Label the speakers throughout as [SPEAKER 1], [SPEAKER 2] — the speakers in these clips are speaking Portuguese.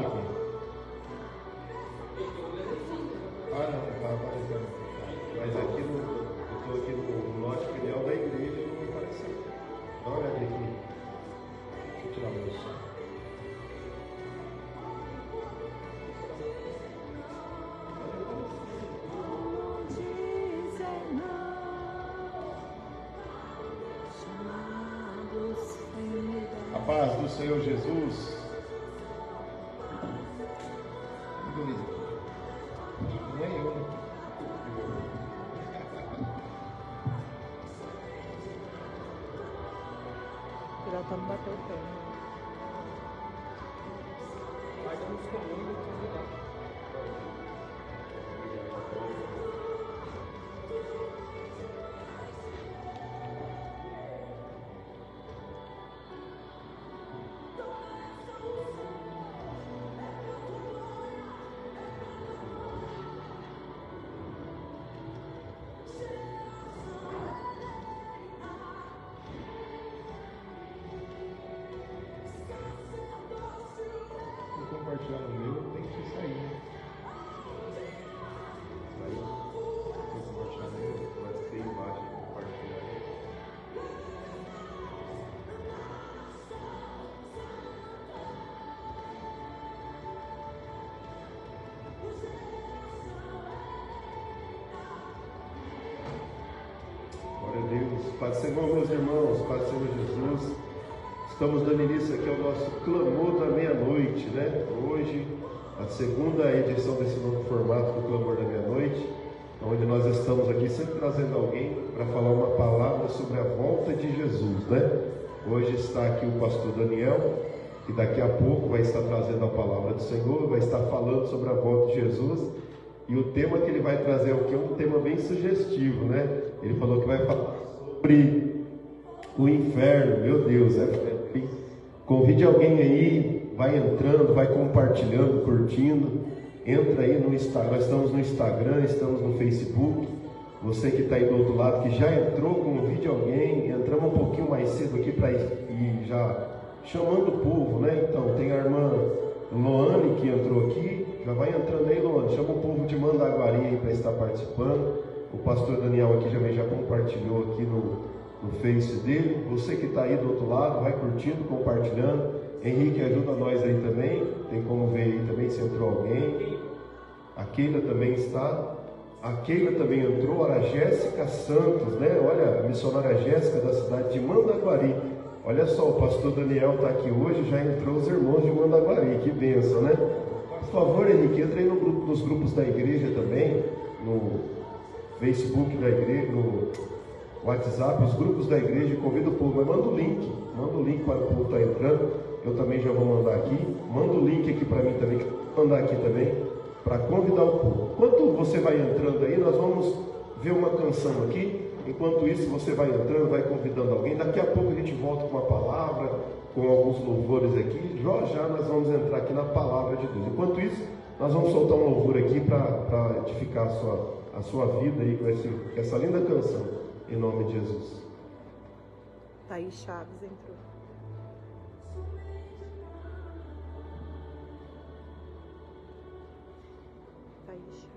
[SPEAKER 1] aqui. Ah, não, tá aparecendo. Mas aqui eu estou aqui no lote filial da igreja e não apareceu. Dá uma olhada aqui. Deixa eu tirar o meu som. A paz do Senhor Jesus. Não é eu, né?
[SPEAKER 2] Já estamos batendo o pé.
[SPEAKER 3] Mas nos comuns
[SPEAKER 1] compartilhar no meu, tem que sair, né? Saiu. Tem que compartilhar no meu, mas tem embaixo compartilhar. Glória a Deus. Pai do Senhor, meus irmãos, Pai do Senhor Jesus. Estamos dando início aqui ao nosso Clamor da Meia-Noite, né? Hoje, a segunda edição desse novo formato do Clamor da Meia-Noite, onde nós estamos aqui sempre trazendo alguém para falar uma palavra sobre a volta de Jesus, né? Hoje está aqui o pastor Daniel, que daqui a pouco vai estar trazendo a palavra do Senhor, vai estar falando sobre a volta de Jesus. E o tema que ele vai trazer aqui é um tema bem sugestivo, né? Ele falou que vai falar sobre o inferno. Meu Deus, convide alguém aí, vai entrando, vai compartilhando, curtindo. Entra aí no Instagram, nós estamos no Instagram, estamos no Facebook. Você que está aí do outro lado, que já entrou, convide alguém. Entramos um pouquinho mais cedo aqui para ir já chamando o povo, né? Então, tem a irmã Loane que entrou aqui. Já vai entrando aí, Loane. Chama o povo de Mandaguari aí para estar participando. O pastor Daniel aqui já compartilhou aqui no Face dele. Você que está aí do outro lado, vai curtindo, compartilhando. Henrique, ajuda nós aí também. Tem como ver aí também se entrou alguém. A Keila também está. A Keila também entrou. Olha, a Jéssica Santos, né? Olha, a missionária Jéssica da cidade de Mandaguari. Olha só, o pastor Daniel está aqui hoje, já entrou os irmãos de Mandaguari. Que bênção, né? Por favor, Henrique, entra aí nos grupos da igreja também, no Facebook da igreja, no WhatsApp, os grupos da igreja, convida o povo, mas manda o link para o povo estar entrando. Eu também já vou mandar aqui, manda o link aqui para mim também, que eu vou mandar aqui também, para convidar o povo. Enquanto você vai entrando aí, nós vamos ver uma canção aqui. Enquanto isso, você vai entrando, vai convidando alguém. Daqui a pouco a gente volta com uma palavra, com alguns louvores aqui. Já nós vamos entrar aqui na palavra de Deus. Enquanto isso, nós vamos soltar um louvor aqui para edificar a sua vida aí com essa linda canção, em nome de Jesus.
[SPEAKER 2] Thaís Chaves entrou. Thaís Chaves.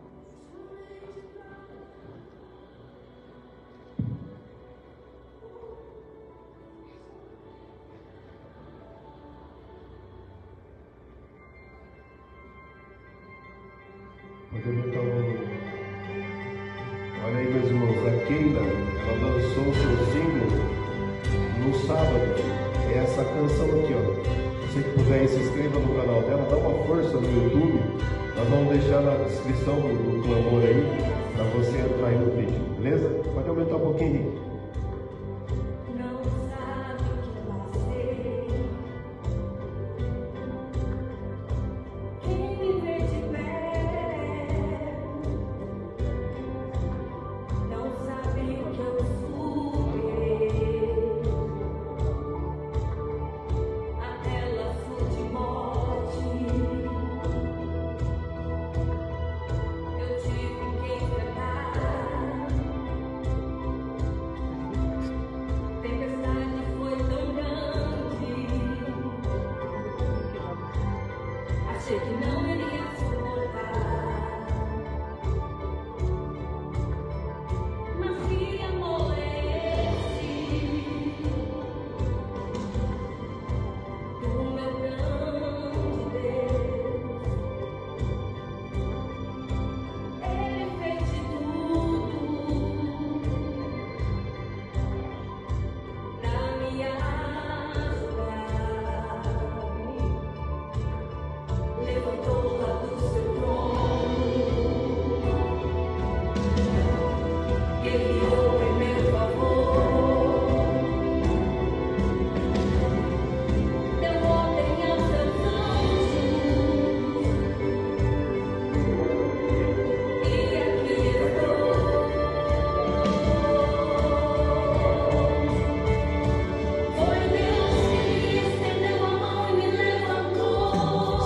[SPEAKER 1] Pode aumentar o volume. Olha aí, meus irmãos, a Keila, ela lançou o seu single no sábado. É essa canção aqui, ó. Você que puder aí, se inscreva no canal dela, dá uma força no YouTube. Nós vamos deixar na descrição do clamor aí, para você entrar aí no vídeo, beleza? Pode aumentar um pouquinho, Henrique.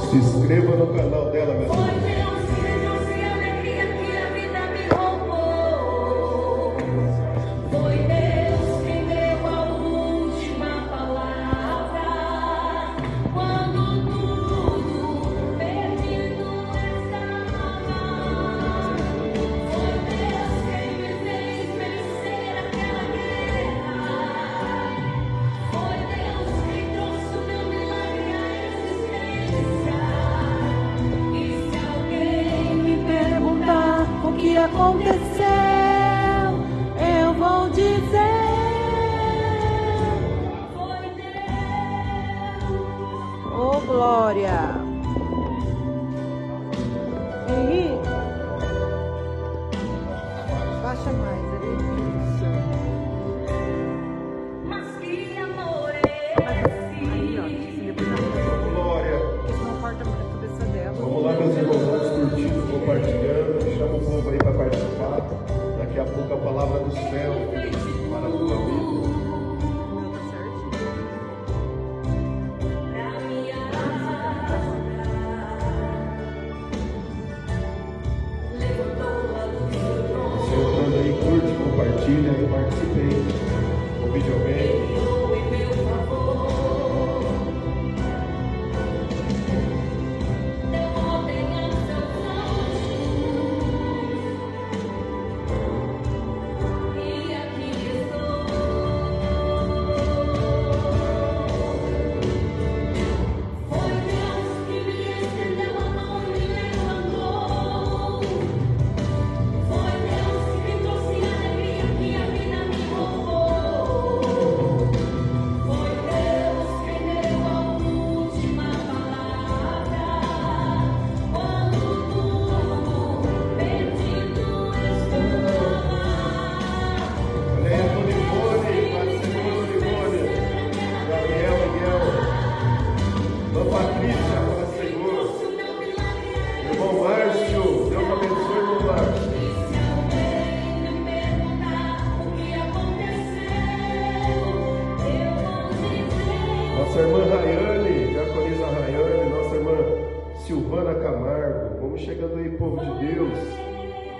[SPEAKER 1] Se inscreva no canal dela, meu
[SPEAKER 4] Foi
[SPEAKER 1] filho.
[SPEAKER 4] Deus que me trouxe a alegria que a vida me roubou. Foi Deus quem deu a última palavra. Quando tudo perdido estava. Foi Deus quem me fez vencer aquela guerra. Foi Deus quem trouxe o meu milagre à existência. E se alguém me perguntar o que aconteceu, eu vou dizer: foi Deus.
[SPEAKER 2] Ô, glória! Henrique, baixa mais ali.
[SPEAKER 4] Mas que amor
[SPEAKER 2] Aí, ó,
[SPEAKER 4] esse?
[SPEAKER 2] depois ela
[SPEAKER 1] Glória.
[SPEAKER 2] não corta a cabeça dela.
[SPEAKER 1] Vamos lá, meus irmãos, vamos curtindo, compartilhando. Chama o povo aí para participar. Daqui a pouco a palavra do céu para a tua vida.
[SPEAKER 2] O meu tá certinho.
[SPEAKER 4] Pra minha alma levantou a luz do trono.
[SPEAKER 1] Sentando aí, curte, compartilha e participe aí. Obviamente.
[SPEAKER 4] Guiou em meu favor. Deu ordem a seus anjos. E aqui estou. Foi Deus que me estendeu a mão e me levantou. Foi Deus que me trouxe a alegria que a vida me roubou. Foi Deus quem deu a última palavra. Quando tudo perdido estava.
[SPEAKER 1] Olha aí, Tony Boni, Patrícia, Tony Gabriel, Miguel, Dona Patrícia, fala Senhor.
[SPEAKER 4] Trouxe o meu milagre.
[SPEAKER 1] Irmão Márcio, Deus abençoe, irmão Márcio.
[SPEAKER 4] E se alguém me perguntar o que aconteceu, eu vou dizer:
[SPEAKER 1] Nossa irmã Rayane, diaconisa Rayane, nossa irmã Silvana Camargo. Vamos chegando aí, povo de Deus.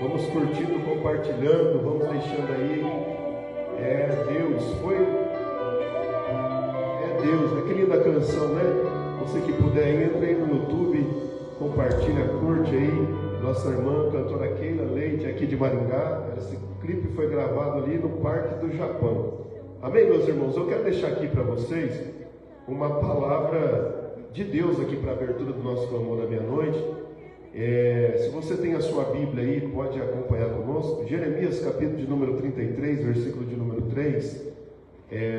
[SPEAKER 1] Vamos curtindo, compartilhando, vamos deixando aí. É Deus, foi. É Deus, né? Que linda canção, né? Você que puder aí, entra aí no YouTube, compartilha, curte aí. Nossa irmã, cantora Keila Leite, aqui de Maringá. Esse clipe foi gravado ali no Parque do Japão. Amém, meus irmãos? Eu quero deixar aqui para vocês uma palavra de Deus aqui para a abertura do nosso clamor da meia-noite. Se você tem a sua Bíblia aí, pode acompanhar conosco. Jeremias, capítulo de número 33, versículo de número 3.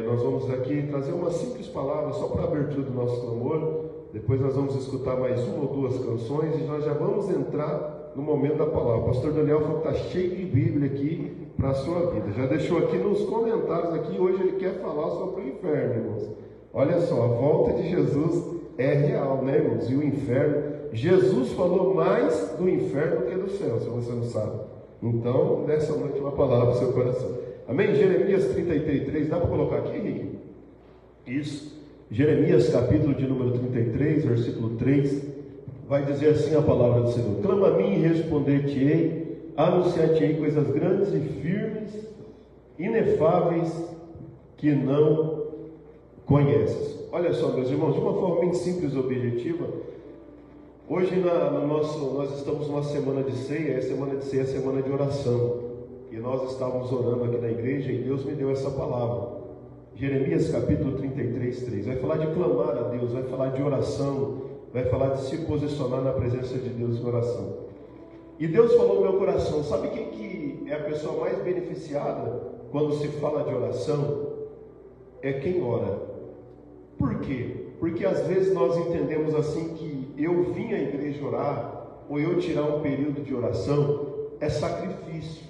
[SPEAKER 1] Nós vamos aqui trazer uma simples palavra só para a abertura do nosso clamor. Depois nós vamos escutar mais uma ou duas canções e nós já vamos entrar no momento da palavra. O pastor Daniel falou que está cheio de Bíblia aqui para a sua vida. Já deixou aqui nos comentários aqui, hoje ele quer falar sobre o inferno, irmãos. Olha só, a volta de Jesus é real, né, irmãos? E o inferno, Jesus falou mais do inferno do que do céu, se você não sabe. Então, nessa noite uma palavra para o seu coração. Amém? Jeremias 33, dá para colocar aqui, Henrique? Isso. Jeremias, capítulo de número 33, versículo 3, vai dizer assim a palavra do Senhor: clama a mim e responder-te-ei, anunciar-te-ei coisas grandes e firmes, inefáveis, que não conheces. Olha só, meus irmãos, de uma forma bem simples e objetiva, Hoje nós estamos numa semana de ceia, a semana de ceia é a semana de oração. E nós estávamos orando aqui na igreja e Deus me deu essa palavra. Jeremias capítulo 33, 3. Vai falar de clamar a Deus, vai falar de oração, vai falar de se posicionar na presença de Deus em oração. E Deus falou no meu coração, sabe quem que é a pessoa mais beneficiada quando se fala de oração? É quem ora. Por quê? Porque às vezes nós entendemos assim que eu vim à igreja orar, ou eu tirar um período de oração, é sacrifício.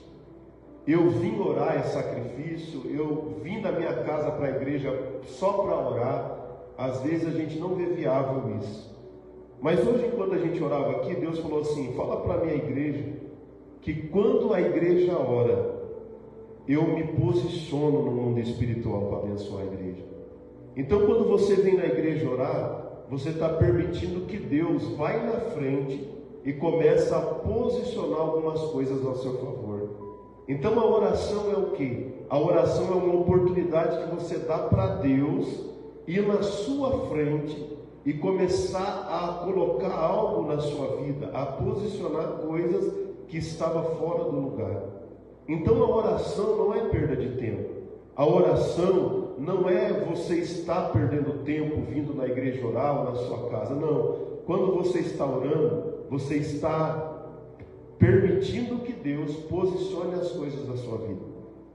[SPEAKER 1] Eu vim orar é sacrifício, eu vim da minha casa para a igreja só para orar. Às vezes a gente não vê viável isso. Mas hoje, quando a gente orava aqui, Deus falou assim, fala para a minha igreja, que quando a igreja ora, eu me posiciono no mundo espiritual para abençoar a igreja. Então, quando você vem na igreja orar, você está permitindo que Deus vai na frente e começa a posicionar algumas coisas ao seu favor. Então, a oração é o quê? A oração é uma oportunidade que você dá para Deus ir na sua frente e começar a colocar algo na sua vida, a posicionar coisas que estavam fora do lugar. Então, a oração não é perda de tempo. A oração não é você estar perdendo tempo vindo na igreja orar ou na sua casa. Não. Quando você está orando, você está permitindo que Deus posicione as coisas da sua vida.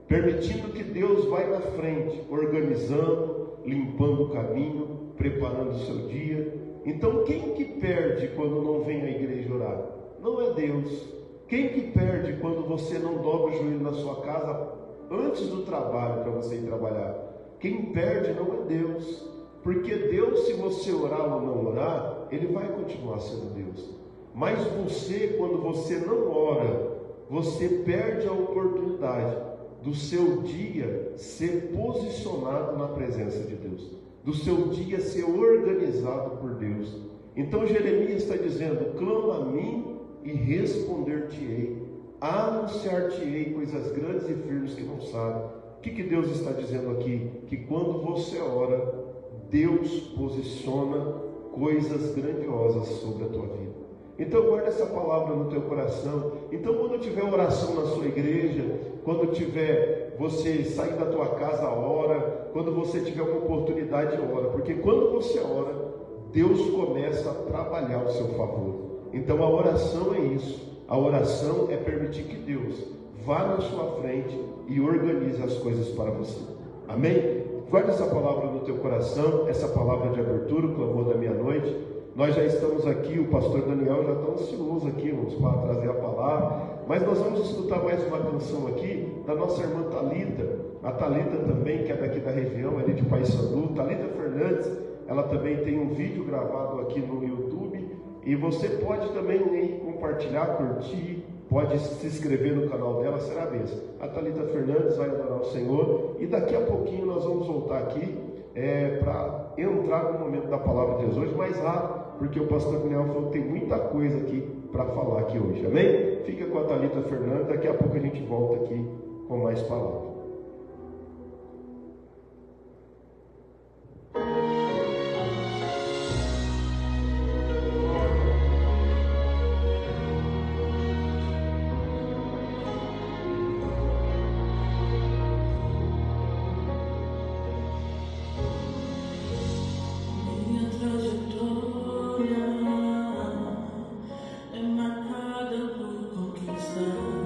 [SPEAKER 1] Permitindo que Deus vai na frente, organizando, limpando o caminho, preparando o seu dia. Então, quem que perde quando não vem à igreja orar? Não é Deus. Quem que perde quando você não dobra o joelho na sua casa antes do trabalho para você ir trabalhar? Quem perde não é Deus. Porque Deus, se você orar ou não orar, Ele vai continuar sendo Deus. Mas você, quando você não ora, você perde a oportunidade do seu dia ser posicionado na presença de Deus, do seu dia ser organizado por Deus. Então Jeremias está dizendo, clama a mim e responder-te-ei, anunciar-te-ei coisas grandes e firmes que não sabem. O que Deus está dizendo aqui? Que quando você ora, Deus posiciona coisas grandiosas sobre a tua vida. Então guarda essa palavra no teu coração. Então quando tiver oração na sua igreja, quando tiver você sair da tua casa, ora. Quando você tiver uma oportunidade, ora. Porque quando você ora, Deus começa a trabalhar ao seu favor. Então a oração é isso. A oração é permitir que Deus vá na sua frente e organize as coisas para você. Amém? Guarda essa palavra no teu coração, essa palavra de abertura, o clamor da meia-noite. Nós já estamos aqui, o pastor Daniel já está ansioso aqui, irmãos, para trazer a palavra. Mas nós vamos escutar mais uma canção aqui da nossa irmã Thalita. A Thalita também, que é daqui da região, ali de Paissandu. Thalita Fernandes, ela também tem um vídeo gravado aqui no YouTube. E você pode também compartilhar, curtir, pode se inscrever no canal dela, será a bênção. A Thalita Fernandes vai adorar o Senhor. E daqui a pouquinho nós vamos voltar aqui para entrar no momento da palavra de Deus hoje, mais rápido, porque o pastor Daniel falou que tem muita coisa aqui para falar aqui hoje, amém? Fica com a Thalita Fernandes, daqui a pouco a gente volta aqui com mais palavras.
[SPEAKER 4] Sun.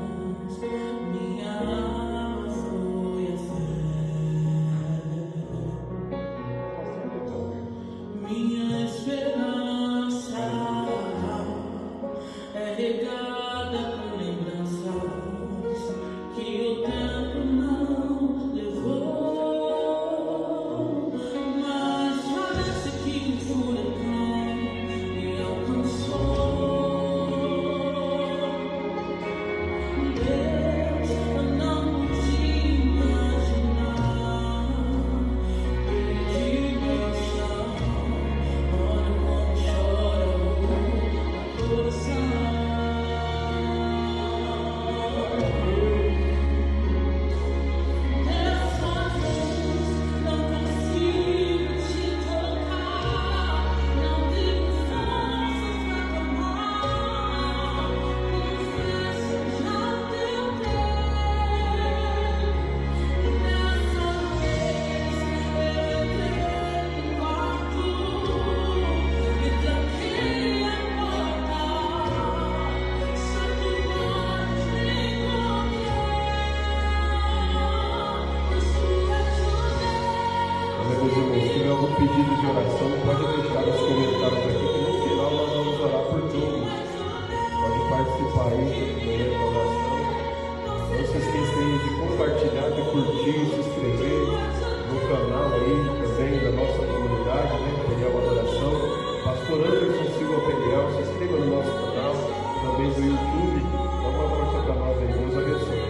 [SPEAKER 1] participar aí do momento da oração. Não se esqueçam de compartilhar, de curtir, se inscrever no canal aí também da nossa comunidade, né? Peniel Adoração. Pastor Anderson Silva Peniel, se inscreva no nosso canal, também do YouTube. Dá uma força para nós aí. Deus abençoe.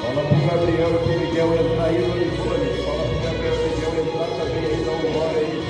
[SPEAKER 1] Fala pro Gabriel e pro Miguel entrar aí no telefone. Fala pro Gabriel e pro Miguel entrar também aí, dá uma hora aí.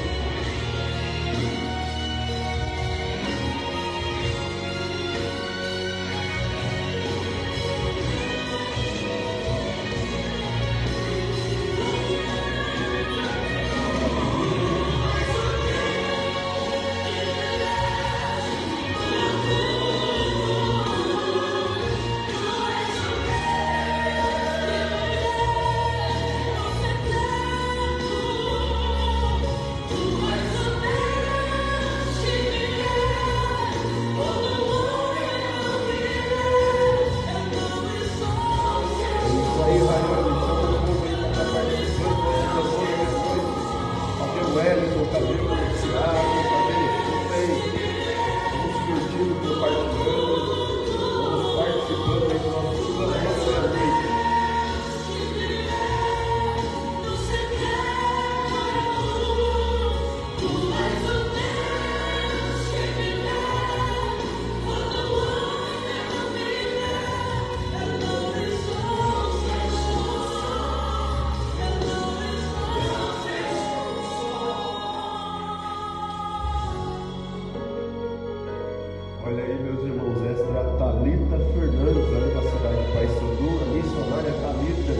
[SPEAKER 1] Olha aí, meus irmãos, esta é a Thalita Fernandes, ali da cidade de Paysandu, a missionária Thalita,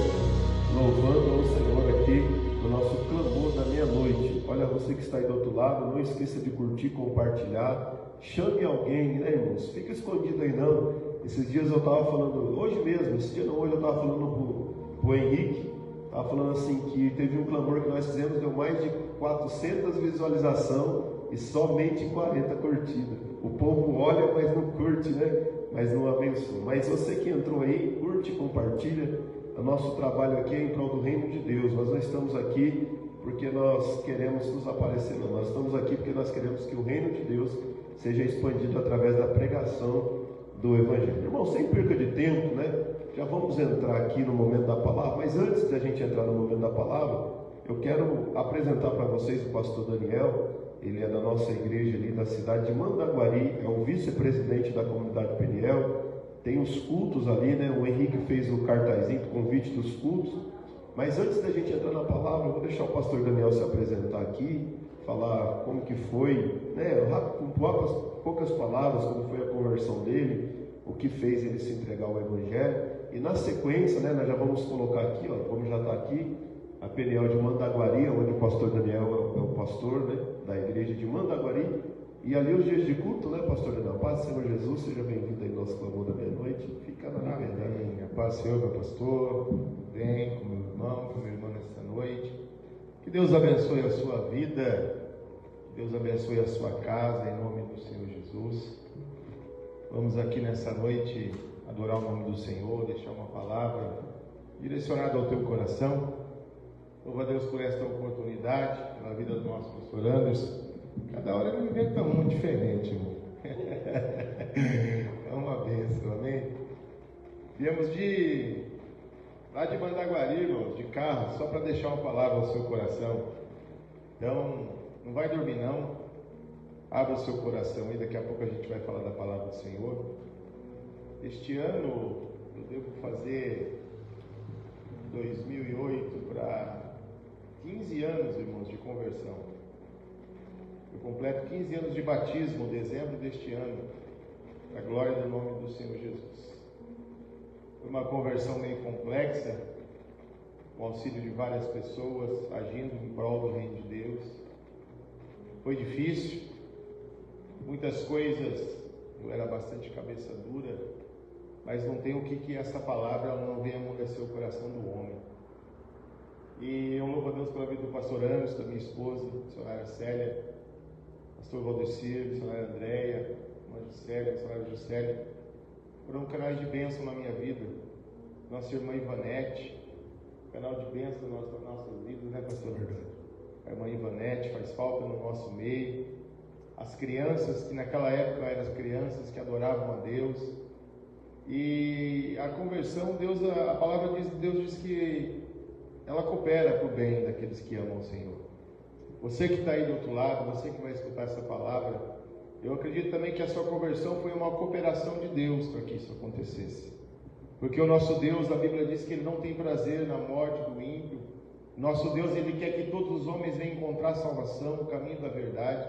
[SPEAKER 1] louvando ao Senhor aqui no nosso clamor da meia-noite. Olha, você que está aí do outro lado, não esqueça de curtir, compartilhar, chame alguém, né, irmãos? Fica escondido aí não. Esses dias eu estava falando, hoje mesmo, esse dia não, hoje eu estava falando pro Henrique, estava falando assim, que teve um clamor que nós fizemos, deu mais de 400 visualizações e somente 40 curtidas. O povo olha, mas não curte, né? Mas não abençoa. Mas você que entrou aí, curte, compartilha. O nosso trabalho aqui é em prol do reino de Deus. Nós não estamos aqui porque nós queremos nos aparecer, não. Nós estamos aqui porque nós queremos que o reino de Deus seja expandido através da pregação do Evangelho. Irmão, sem perca de tempo, né? Já vamos entrar aqui no momento da palavra. Mas antes da gente entrar no momento da palavra, eu quero apresentar para vocês o pastor Daniel. Ele é da nossa igreja ali da cidade de Mandaguari, é o vice-presidente da comunidade Peniel. tem os cultos ali, né? O Henrique fez o cartazinho, o convite dos cultos. Mas antes da gente entrar na palavra, eu vou deixar o pastor Daniel se apresentar aqui, falar como que foi, né? Com poucas palavras, como foi a conversão dele, o que fez ele se entregar ao Evangelho. E na sequência, né, nós já vamos colocar aqui, ó, como já está aqui, a Peniel de Mandaguari, onde o pastor Daniel é o pastor, né, da igreja de Mandaguari. E ali os dias de culto, né, pastor Daniel? Paz do Senhor Jesus, seja bem-vindo aí ao nosso clamor da meia-noite. Fica na liberdade.
[SPEAKER 5] A paz do Senhor, meu pastor, tudo bem com meu irmão, com minha irmã nesta noite. Que Deus abençoe a sua vida, que Deus abençoe a sua casa, em nome do Senhor Jesus. Vamos aqui nessa noite adorar o nome do Senhor, deixar uma palavra direcionada ao teu coração. Louva a Deus por esta oportunidade, pela vida do nosso pastor Anderson. Cada hora ele inventa um diferente, irmão. É uma bênção, amém? Viemos lá de Mandaguari, irmão, de carro, só para deixar uma palavra ao seu coração. Então, não vai dormir não. Abra o seu coração e daqui a pouco a gente vai falar da palavra do Senhor. Este ano eu devo fazer 2008 para 15 anos, irmãos, de conversão. Eu completo 15 anos de batismo, dezembro deste ano, para a glória do nome do Senhor Jesus. Foi uma conversão meio complexa, com o auxílio de várias pessoas, agindo em prol do reino de Deus. Foi difícil, muitas coisas, eu era bastante cabeça dura, mas não tem o que essa palavra não venha amolecer o coração do homem. E eu louvo a Deus pela vida do pastor Anderson, da minha esposa, a missionária Célia, pastor Valdecir, missionária Andréia, irmã Gisélia, missionária Juscelia, foram canais de bênção na minha vida. Nossa irmã Ivanete, canal de bênção nas nossas vidas, né, pastor? A irmã Ivanete faz falta no nosso meio. As crianças, que naquela época eram as crianças que adoravam a Deus. E a conversão, a palavra de Deus diz que ela coopera para o bem daqueles que amam o Senhor. Você que está aí do outro lado, você que vai escutar essa palavra, eu acredito também que a sua conversão foi uma cooperação de Deus para que isso acontecesse. Porque o nosso Deus, a Bíblia diz que Ele não tem prazer na morte do ímpio. Nosso Deus, Ele quer que todos os homens venham encontrar salvação, o caminho da verdade.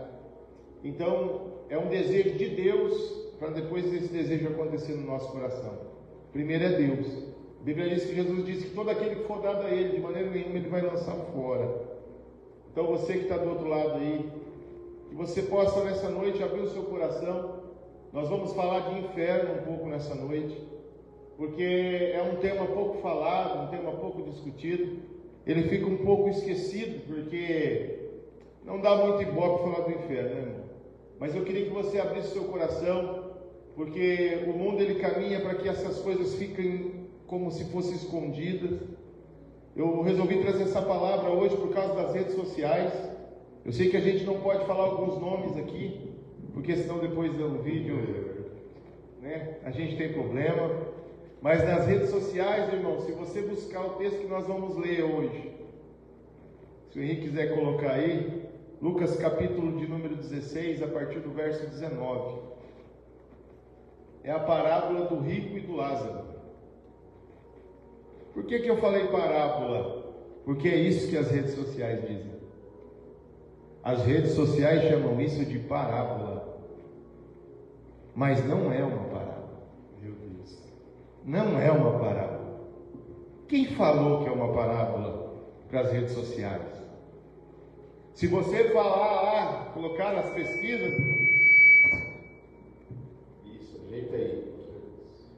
[SPEAKER 5] Então, é um desejo de Deus, para depois desse desejo acontecer no nosso coração. Primeiro é Deus. A Bíblia diz que Jesus disse que todo aquele que for dado a Ele, de maneira nenhuma Ele vai lançar fora. Então você que está do outro lado aí, que você possa nessa noite abrir o seu coração. Nós vamos falar de inferno um pouco nessa noite, porque é um tema pouco falado, um tema pouco discutido. Ele fica um pouco esquecido, porque não dá muito ibope falar do inferno, né, irmão? Mas eu queria que você abrisse o seu coração, porque o mundo ele caminha para que essas coisas fiquem como se fossem escondidas. Eu resolvi trazer essa palavra hoje por causa das redes sociais. Eu sei que a gente não pode falar alguns nomes aqui, porque senão depois do vídeo, né, a gente tem problema. Mas nas redes sociais, irmão, se você buscar o texto que nós vamos ler hoje, se o Henrique quiser colocar aí, Lucas capítulo de número 16, a partir do verso 19. É a parábola do rico e do Lázaro. Por que eu falei parábola? Porque é isso que as redes sociais dizem. As redes sociais chamam isso de parábola. Mas não é uma parábola. Meu Deus. Não é uma parábola. Quem falou que é uma parábola para as redes sociais? Se você falar, colocar nas pesquisas, isso, ajeita aí.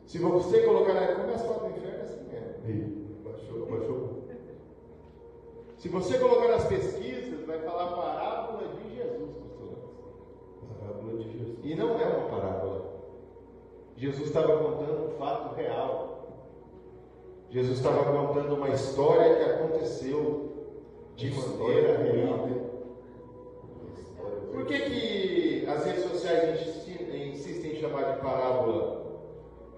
[SPEAKER 5] Se você colocar, começa a falar do inferno, é assim mesmo. Baixou. Se você colocar nas pesquisas, vai falar parábola de Jesus, pastor. Parábola de Jesus. E não é uma parábola. Jesus estava contando um fato real. Jesus estava contando uma história que aconteceu de maneira real. Por que as redes sociais insistem em chamar de parábola?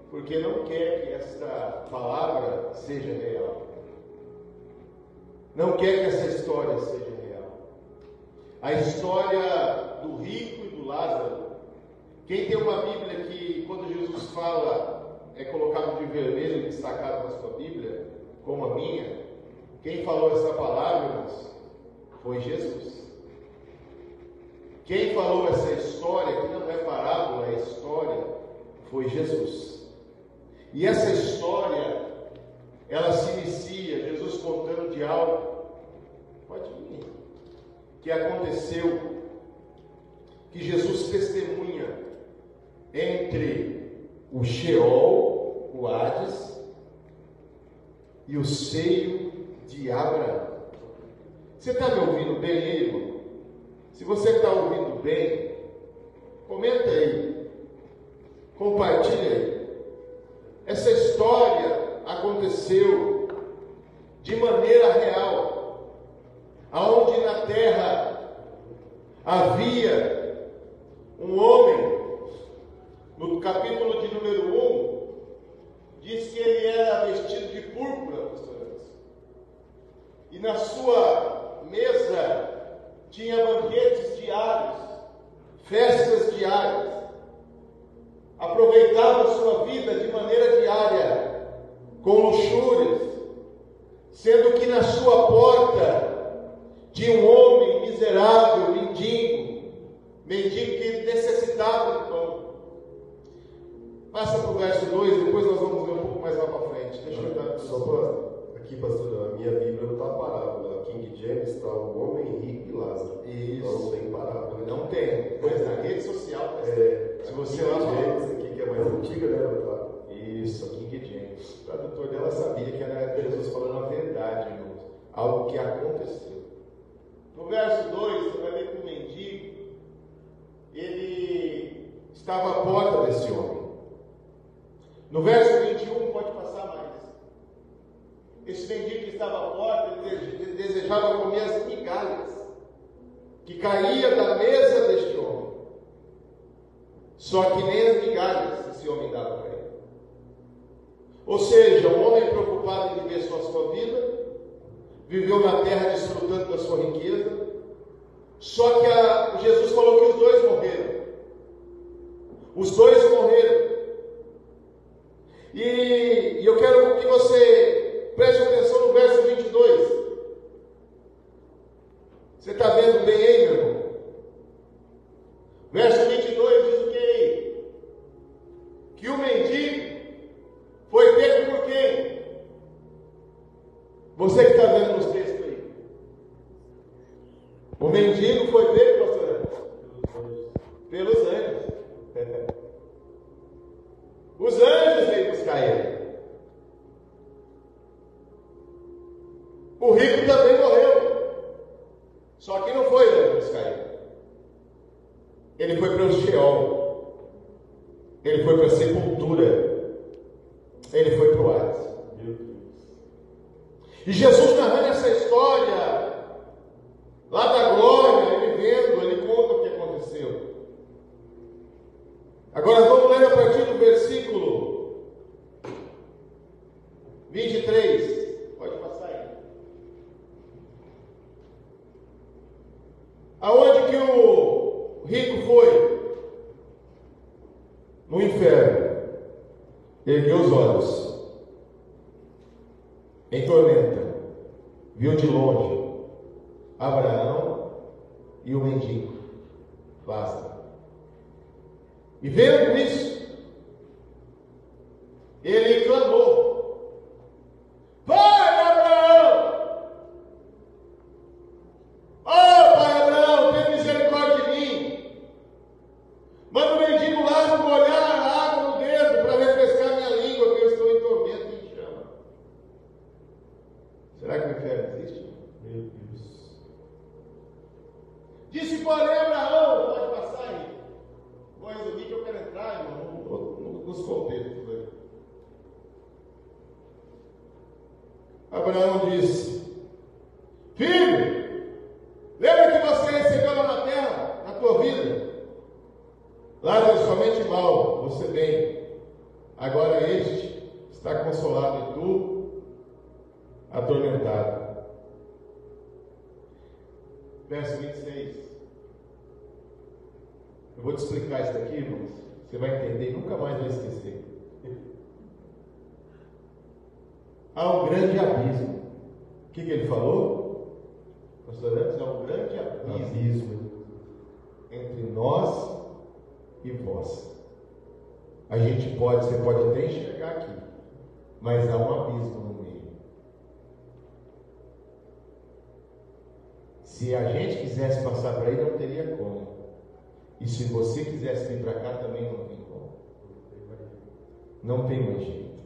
[SPEAKER 5] Porque não quer que esta palavra seja real. Não quer que essa história seja real. A história do rico e do Lázaro. Quem tem uma Bíblia que, quando Jesus fala é colocado de vermelho, destacado na sua Bíblia, como a minha, quem falou essa palavra, irmãos, foi Jesus. Quem falou essa história, que não é parábola, é história, foi Jesus. E essa história, ela se inicia, Jesus contando de algo, pode vir, que aconteceu, que Jesus testemunha entre o Sheol, o Hades, e o seio de Abraão. Você está me ouvindo bem aí, irmão? Se você está ouvindo bem, comenta aí, compartilha aí. Essa história aconteceu de maneira real, aonde na terra havia um homem, no capítulo de número 1, diz que ele era vestido de púrpura, pastores, e na sua mesa tinha banquetes diários, festas diárias, aproveitava a sua vida de maneira diária, com luxúrias, sendo que na sua porta tinha um homem miserável, mendigo que necessitava de pão. Passa para o verso 2, depois nós vamos ver um pouco mais lá para frente. Deixa eu dar
[SPEAKER 1] Só para aqui, pastor, a minha Bíblia não está parábola. A King James está o homem rico e Lázaro.
[SPEAKER 5] Isso.
[SPEAKER 1] Então não tem parábola.
[SPEAKER 5] Não tem, mas na rede social, se você
[SPEAKER 1] King
[SPEAKER 5] olhar
[SPEAKER 1] James aqui, que é mais antiga, né? Tá?
[SPEAKER 5] isso, a King James. O tradutor dela sabia que era Jesus falando a verdade, irmãos. Algo que aconteceu. No verso 2, você vai ver que o mendigo, ele estava à porta desse homem. No verso 21, pode passar mais. Esse mendigo que estava à porta, ele desejava comer as migalhas que caía da mesa deste homem. Só que nem as migalhas esse homem dava para ele. Ou seja, um homem preocupado em viver sua vida, viveu na terra desfrutando da sua riqueza, só que Jesus falou que os dois morreram. Os dois morreram. E eu quero que você preste atenção no verso 22. Você está vendo bem aí, meu irmão? Verso 22 diz o que aí? Que o mendigo foi pego por quem? Você que está vendo nos textos aí. O mendigo foi pego, pastor? Pelos anjos. Os anjos veio buscar ele. O rico também morreu. Só que não foi anjo buscar ele. Ele foi para o Sheol. Ele foi para a sepultura. Ele foi para o Hades. E Jesus narrando essa história, lá da glória, ele vendo, ele conta o que aconteceu. Agora vamos ler a partir do versículo 23. Pode passar aí. Aonde que o rico foi? No inferno. Ergueu os olhos. Em tormenta. Viu de longe Abraão e o mendigo Lázaro. E vendo isso, ele clamou: Pai Abraão! Oh, Pai Abraão, tem misericórdia de mim. Manda o mendigo Lázaro molhar a água no dedo para refrescar minha língua, que eu estou em tormento e em chama. Será que o inferno existe?
[SPEAKER 1] Meu Deus.
[SPEAKER 5] Disse, porém, Abraão, pode passar aí. Vou resumir que eu quero entrar, irmão, nos contextos aí. Abraão disse: Filho, lembra que você recebeu lá na terra, na tua vida? Lázaro somente mal, você bem. Agora este está consolado e tu atormentado. Verso 26. Eu vou te explicar isso daqui, irmãos. Você vai entender e nunca mais vai esquecer. há um grande abismo. O que ele falou? Pastor Anderson, há um grande abismo entre nós e vós. Você pode até enxergar aqui, mas há um abismo no meio. Se a gente quisesse passar para aí, não teria como. E se você quisesse vir para cá, também não tem como. Não tem mais jeito.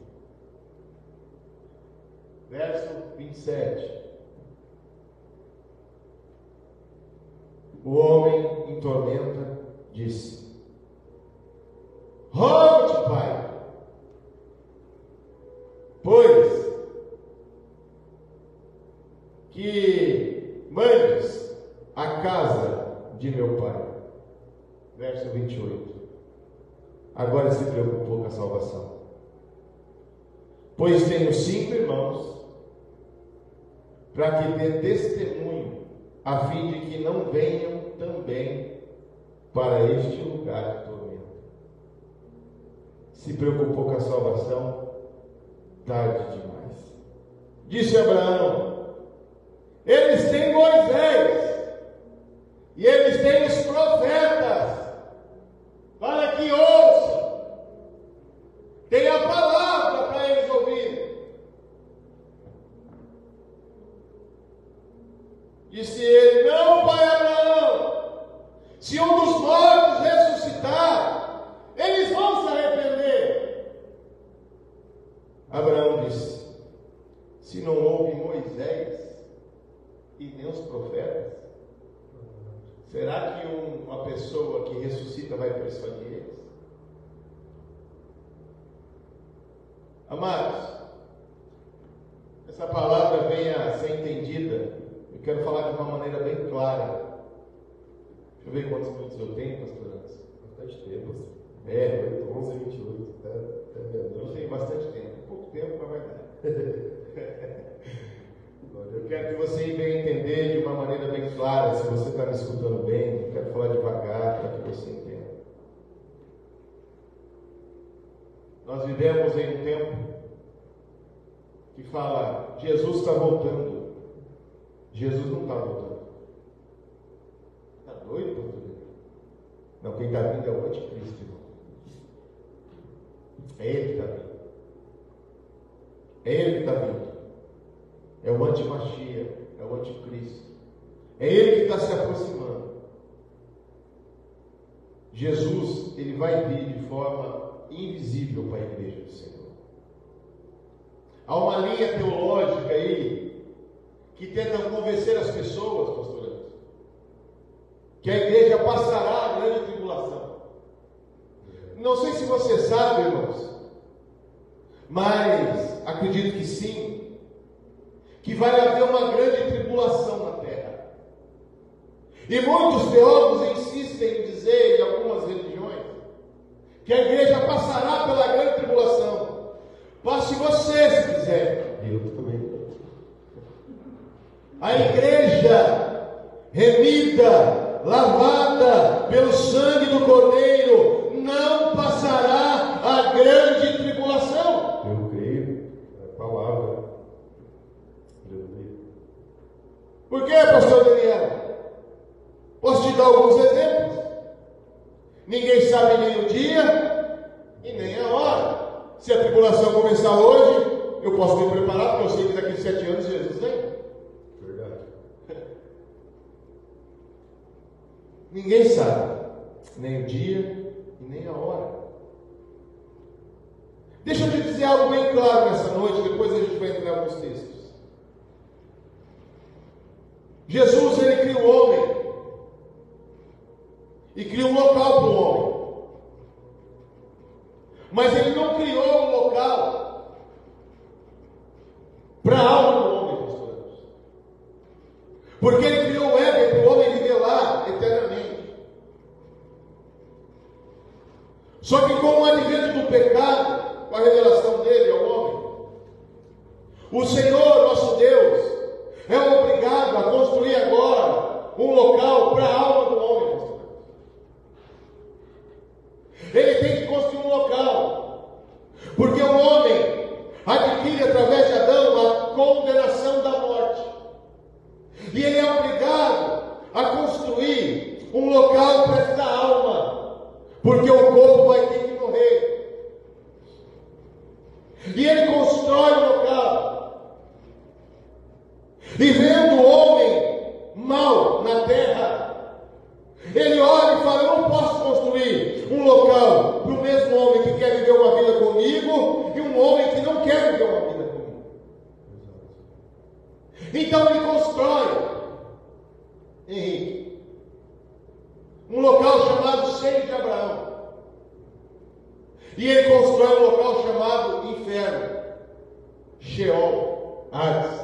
[SPEAKER 5] Verso 27. O homem em tormenta disse: rogo-te, pai, pois que mandes a casa de meu pai. Verso 28. Agora se preocupou com a salvação. Pois tenho 5 irmãos, para que dê testemunho, a fim de que não venham também para este lugar de tormento. Se preocupou com a salvação, tarde demais. Disse Abraão: eles têm Moisés, e eles têm os profetas, para que ouçam, tem a palavra para eles ouvirem. Disse ele: não, pai Abraão, se um dos mortos ressuscitar, eles vão se arrepender. Abraão disse: se não houve Moisés e nem os profetas, será que uma pessoa que ressuscita vai persuadir eles? Amados, essa palavra venha a ser entendida. Eu quero falar de uma maneira bem clara. Deixa eu ver quantos minutos eu tenho, pastor Anderson.
[SPEAKER 1] Bastante tempo.
[SPEAKER 5] 11,
[SPEAKER 1] 28, até
[SPEAKER 5] eu tenho bastante tempo. Pouco tempo, mas vai dar. Eu quero que você venha entender de uma maneira bem clara. Se você está me escutando bem, eu quero falar devagar para que você entenda. Nós vivemos em um tempo que fala: Jesus está voltando. Jesus não está voltando. Está doido, pastor? Não, quem está vindo é o anticristo, irmão. É ele que está vindo. É ele que está vindo. É o antimachia, é o anticristo. É ele que está se aproximando. Jesus, ele vai vir de forma invisível para a igreja do Senhor. Há uma linha teológica aí que tenta convencer as pessoas, pastor Anderson, que a igreja passará a grande tribulação. Não sei se você sabe, irmãos, mas acredito que sim, que vai haver uma grande tribulação na terra. E muitos teólogos insistem em dizer, em algumas religiões, que a igreja passará pela grande tribulação. Passe você, se quiser.
[SPEAKER 1] Eu também.
[SPEAKER 5] A igreja remida, lavada pelo sangue do Cordeiro, não passará a grande tribulação.
[SPEAKER 1] Eu creio, é a palavra.
[SPEAKER 5] Por quê, pastor Daniel? Posso te dar alguns exemplos? Ninguém sabe nem o dia e nem a hora. Se a tribulação começar hoje, eu posso me preparar, porque eu sei que daqui a 7 anos Jesus vem.
[SPEAKER 1] Verdade.
[SPEAKER 5] Ninguém sabe nem o dia e nem a hora. Deixa eu te dizer algo bem claro nessa noite, depois a gente vai entrar em alguns textos. Jesus, ele cria o homem e cria um local para o homem. Mas ele não criou um local para a alma do homem, pastor. Porque ele criou o Éden para o homem viver lá eternamente. Só que com o advento do pecado, com a revelação dele ao homem, o Senhor, nosso Deus, é obrigado a construir agora um local para a alma do homem, pastor. Ele tem que construir um local, porque o homem adquire através de Adão E ele constrói o local. E vendo o homem mau na terra, ele olha e fala: eu não posso construir um local para o mesmo homem que quer viver uma vida comigo e um homem que não quer viver uma vida comigo. Então ele constrói, Henrique, um local chamado Seio de Abraão. E ele constrói um local chamado Inferno, Sheol, Hades,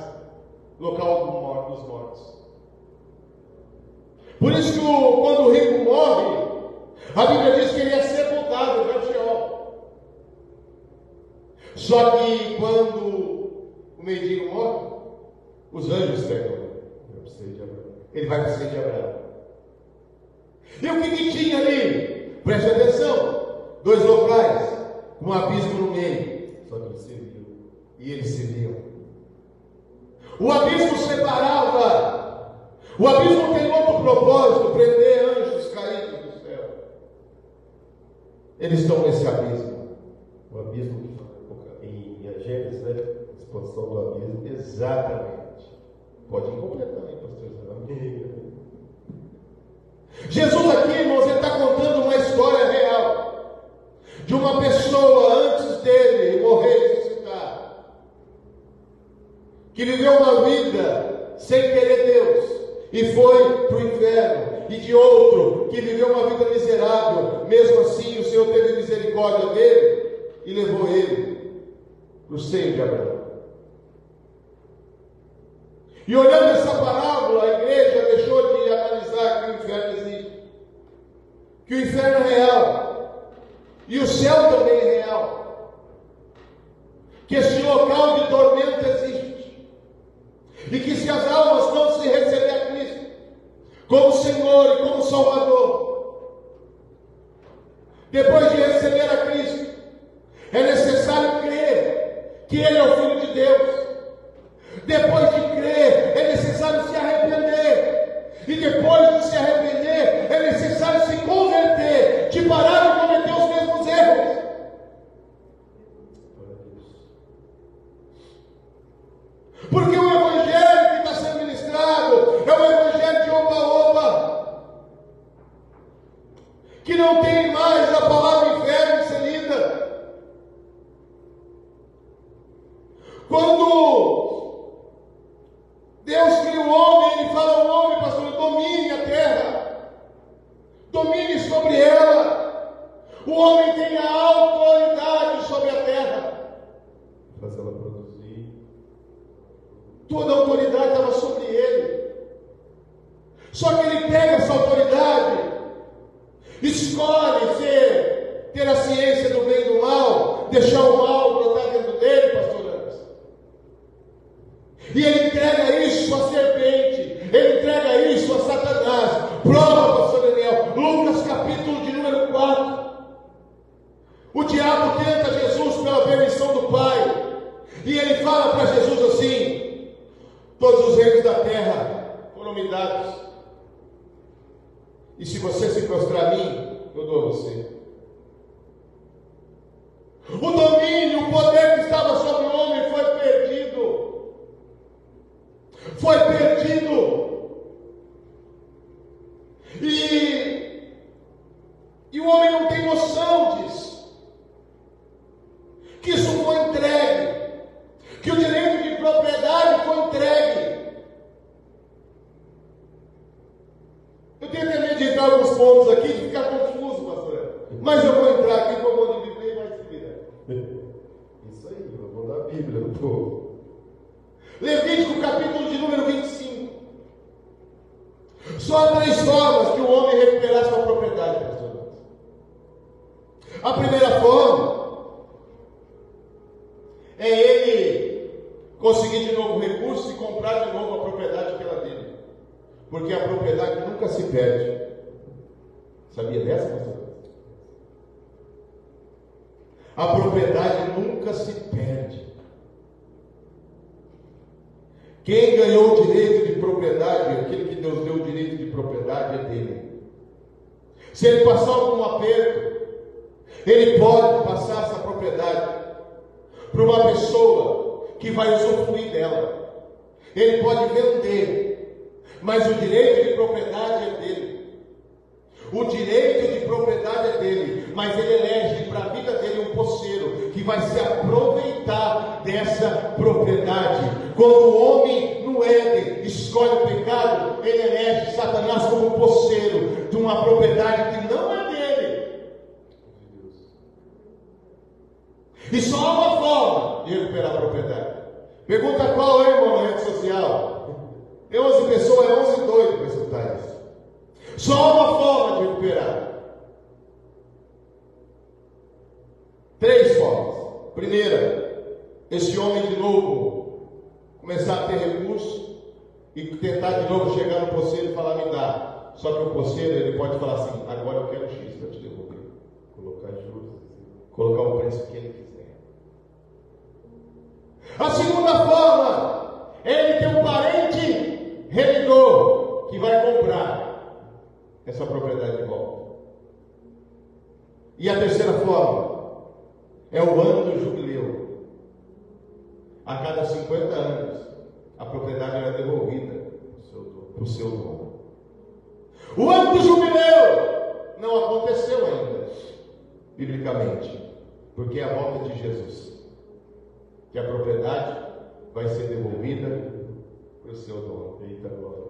[SPEAKER 5] local dos mortos. Por isso que quando o rico morre, a Bíblia diz que ele é sepultado no Sheol. Só que quando o mendigo morre, os anjos pegam ele vai para o Seio de Abraão. E o que tinha ali? Preste atenção. 2 locais, com um abismo no meio. Só que eles se viam. E eles se viam. O abismo separava. O abismo tem outro propósito: prender anjos caídos do céu. Eles estão nesse abismo.
[SPEAKER 1] O abismo que fala em Gênesis, né? A expansão do abismo.
[SPEAKER 5] Exatamente. Pode completar aí, pastor. Jesus aqui, irmãos, ele está contando uma história real de uma pessoa antes dele morrer e ressuscitar, que viveu uma vida sem querer Deus e foi para o inferno, e de outro que viveu uma vida miserável. Mesmo assim o Senhor teve misericórdia dele e levou ele para o seio de Abraão. E olhando essa parábola, a igreja deixou de analisar que o inferno existe, que o inferno é real e o céu também é real, que esse local de tormento existe, e que se as almas não se receber a Cristo como Senhor e como Salvador, depois de receber a Cristo, é necessário crer que Ele é o Filho de Deus. Depois de crer, é necessário se arrepender. E depois de se arrepender, é necessário se converter, de parar de cometer os mesmos erros. Porque o evangelho que está sendo ministrado é um evangelho de oba-oba, que não tem mais a palavra inferno inserida. Quando Deus cria o homem, Ele fala ao homem: pastor, domine a terra, domine sobre ela. O homem tem a autoridade sobre a terra,
[SPEAKER 1] faz ela produzir.
[SPEAKER 5] toda a autoridade estava sobre ele. Só que ele pega essa autoridade, escolhe ter a ciência do bem e do mal, deixar o mal brotar dentro dele, pastor Anderson. E ele entrega isso à serpente, ele entrega isso a Satanás. Prova, pastor Daniel, Lucas capítulo de número 4. O diabo tenta Jesus pela permissão do Pai, e ele fala para Jesus assim: todos os reinos da terra foram me dados, e se você se prostrar a mim, eu dou a você. O domínio, o poder que estava sobre o homem foi perdido. Foi perdido. E o homem não tem noção disso. Que isso foi entregue. Que o direito de propriedade foi entregue. Eu tentei meditar alguns pontos aqui de ficar confuso, pastor. Mas eu vou entrar aqui com a mão de Bíblia e vai se virar.
[SPEAKER 1] Isso aí, eu vou dar a Bíblia no povo.
[SPEAKER 5] Levítico capítulo de número 25. Só há 3 formas que o homem recuperar sua propriedade, pastor. A primeira forma é ele conseguir de novo recurso e comprar de novo a propriedade que era dele. Porque a propriedade nunca se perde. Sabia dessa, pastor? A propriedade nunca se perde. Quem ganhou o direito de propriedade, aquele que Deus deu o direito de propriedade, é dele. Se ele passar algum aperto, ele pode passar essa propriedade. para uma pessoa que vai usufruir dela. Ele pode vender, mas o direito de propriedade é dele. O direito de propriedade é dele, mas ele elege para a vida dele um poceiro que vai se aproveitar dessa propriedade. Quando o homem no Éden escolhe o pecado, ele elege Satanás como poceiro de uma propriedade que não é dele. E só há uma forma de recuperar a propriedade. Pergunta qual é, irmão, na rede social. Tem 11 pessoas, é 11 doidos para escutar isso. Só há uma forma de recuperar. 3 formas. Primeira, esse homem de novo começar a ter recurso e tentar de novo chegar no poceiro e falar, me dá. Só que o poceiro, ele pode falar assim, agora eu quero X para te devolver. Colocar juros. Colocar o preço que ele quiser. A segunda forma, ele tem um parente rendidor que vai comprar essa propriedade de volta. E a terceira forma é o ano do jubileu. A cada 50 anos, a propriedade era devolvida para o seu dono. O ano do jubileu não aconteceu ainda, biblicamente, porque é a volta de Jesus, que a propriedade vai ser devolvida para o seu dono. Eita glória!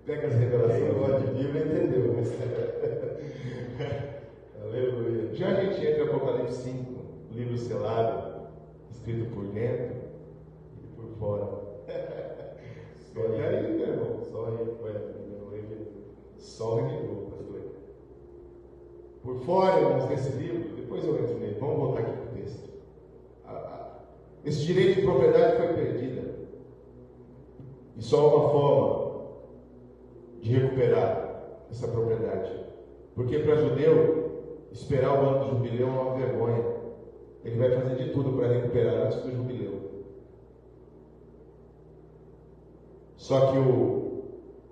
[SPEAKER 5] Pega as revelações. Quem gosta de Bíblia entendeu, mas... Aleluia. Já a gente entra em Apocalipse 5, livro selado, escrito por dentro e por fora. Só aí, meu irmão. Só aí foi a primeira. Só revelou, pastor. Por fora, irmãos, desse livro, depois eu entro nele. Vamos voltar aqui para o texto. Esse direito de propriedade foi perdida. E só há uma forma de recuperar essa propriedade. Porque para judeu, esperar o ano do jubileu é uma vergonha. Ele vai fazer de tudo para recuperar antes do jubileu. Só que o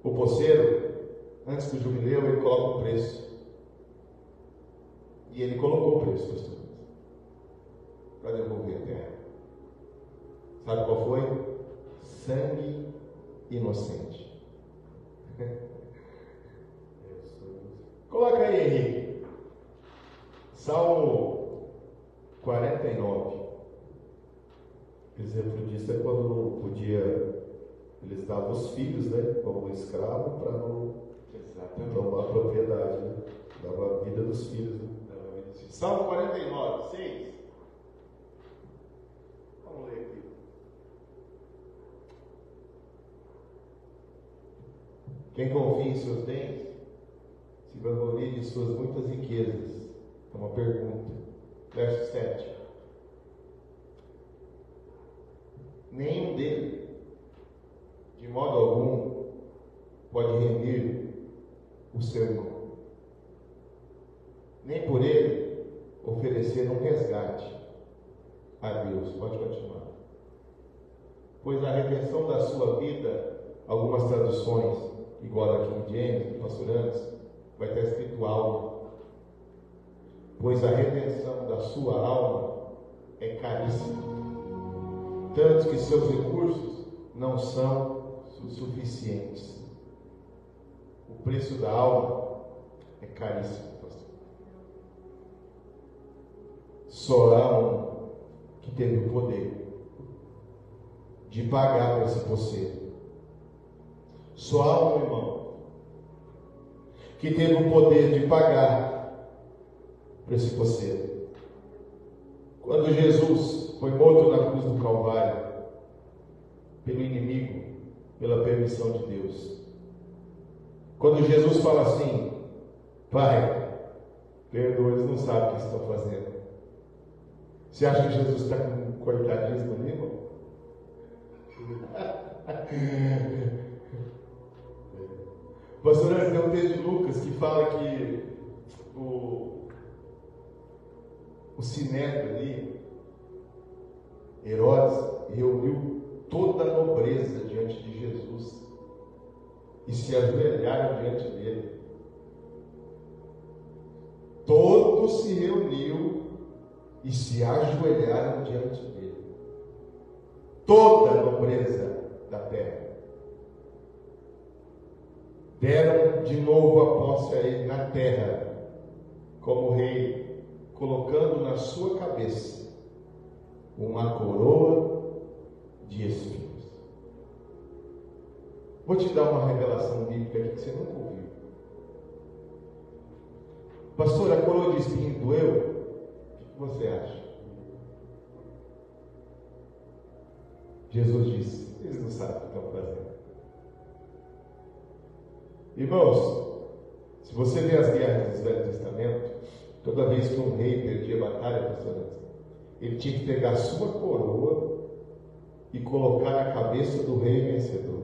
[SPEAKER 5] poceiro, antes do jubileu, ele coloca um preço. E ele colocou o preço, pastor, para devolver a terra. Sabe qual foi? Sangue inocente. Coloca aí, Henrique. Salmo 49.
[SPEAKER 1] Exemplo disso é quando não podia, eles davam os filhos, né, como escravo para não tomar a propriedade, né? Dava a vida dos filhos, né?
[SPEAKER 5] Salmo 49, 6. Vamos ler aqui. Quem confia em seus bens se vangloria de suas muitas riquezas. É uma pergunta. Verso 7. Nenhum dele, de modo algum, pode remir o seu irmão, nem por ele oferecer um resgate a Deus. Pode continuar. Pois a redenção da sua vida, algumas traduções, igual aqui em James, do pastor Antes, vai estar escrito alma. Pois a redenção da sua alma é caríssima, tanto que seus recursos não são suficientes. O preço da alma é caríssimo, pastor. Só há um que teve o poder de pagar por esse poceiro. Só há um, irmão, que teve o poder de pagar por esse poceiro. Quando Jesus foi morto na cruz do Calvário, pelo inimigo, pela permissão de Deus. Quando Jesus fala assim, Pai, perdoa, eles não sabem o que estão fazendo. Você acha que Jesus está com coitadismo ali, irmão? Pastor, tem um texto de Lucas que fala que o Sinédrio ali, Herodes, reuniu toda a nobreza diante de Jesus e se ajoelharam diante dele. Todos se reuniu
[SPEAKER 6] e se ajoelharam diante dele. Toda a nobreza da terra. Deram de novo a posse a ele na terra, como rei, colocando na sua cabeça uma coroa de espinhos. Vou te dar uma revelação bíblica aqui que você nunca ouviu. Pastor, a coroa de espinhos doeu? O que você acha? Jesus disse: eles não sabem o que estão fazendo. Irmãos, se você vê as guerras do Velho Testamento, toda vez que um rei perdia a batalha, ele tinha que pegar a sua coroa e colocar na cabeça do rei vencedor.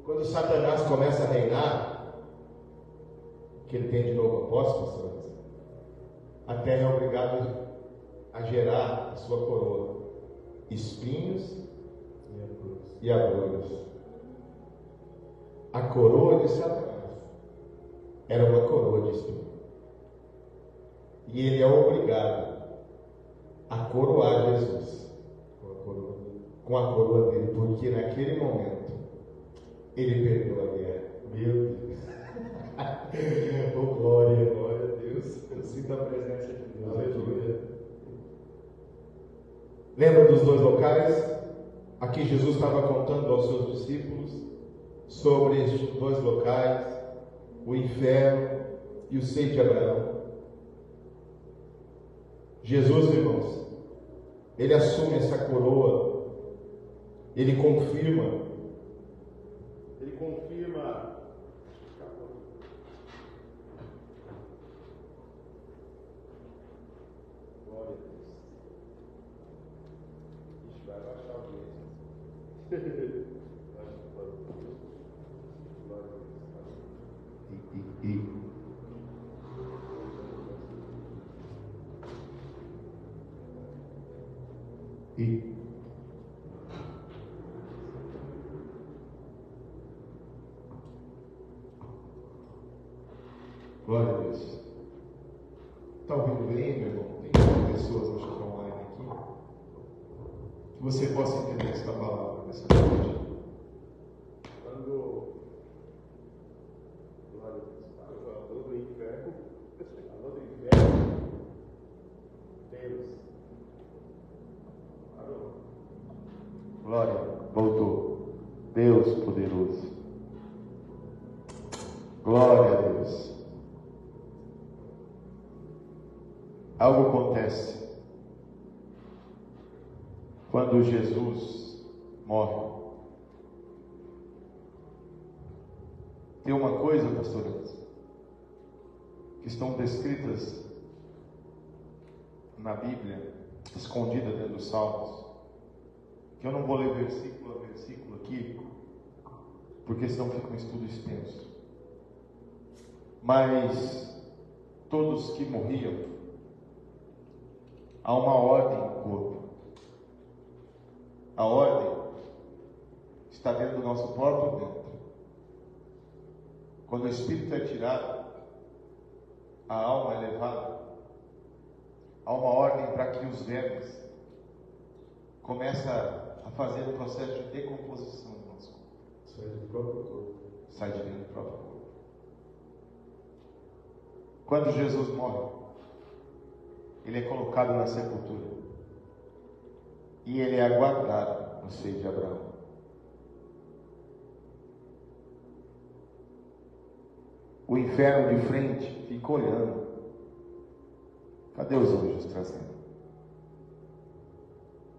[SPEAKER 6] Quando Satanás começa a reinar, que ele tem de novo a posse, pastor, a terra é obrigada a gerar a sua coroa, espinhos e abrolhos. A coroa de Satanás era uma coroa de espinhos, e ele é obrigado a coroar Jesus com a coroa dele, porque naquele momento ele perdeu a guerra. Meu Deus. Oh, glória, glória a Deus. Eu sinto a presença de Deus. Aleluia. Lembra dos dois locais? Aqui Jesus estava contando aos seus discípulos sobre estes dois locais, o inferno e o seio de Abraão. Jesus, irmãos, ele assume essa coroa, ele confirma. Glória a Deus. Ixi, vai baixar o preço. Glória a Deus. Está ouvindo bem, meu irmão? Tem pessoas no chat online aqui. Que você possa entender esta palavra nessa noite. Quando falou do inferno, Deus. Parou. Glória, voltou. Deus poderoso. Glória a Deus. Algo acontece quando Jesus morre. Tem uma coisa, pastores, que estão descritas na Bíblia, escondida dentro dos Salmos, que eu não vou ler versículo a versículo aqui, porque senão fica um estudo extenso. Mas todos que morriam, há uma ordem no corpo. A ordem está dentro do nosso próprio dentro. Quando o espírito é tirado, a alma é levada. Há uma ordem para que os vermes comecem a fazer um processo de decomposição do nosso corpo. Sai do próprio corpo. Sai de dentro do próprio corpo. Quando Jesus morre, ele é colocado na sepultura e ele é aguardado no seio de Abraão. O inferno de frente fica olhando. Cadê os anjos trazendo?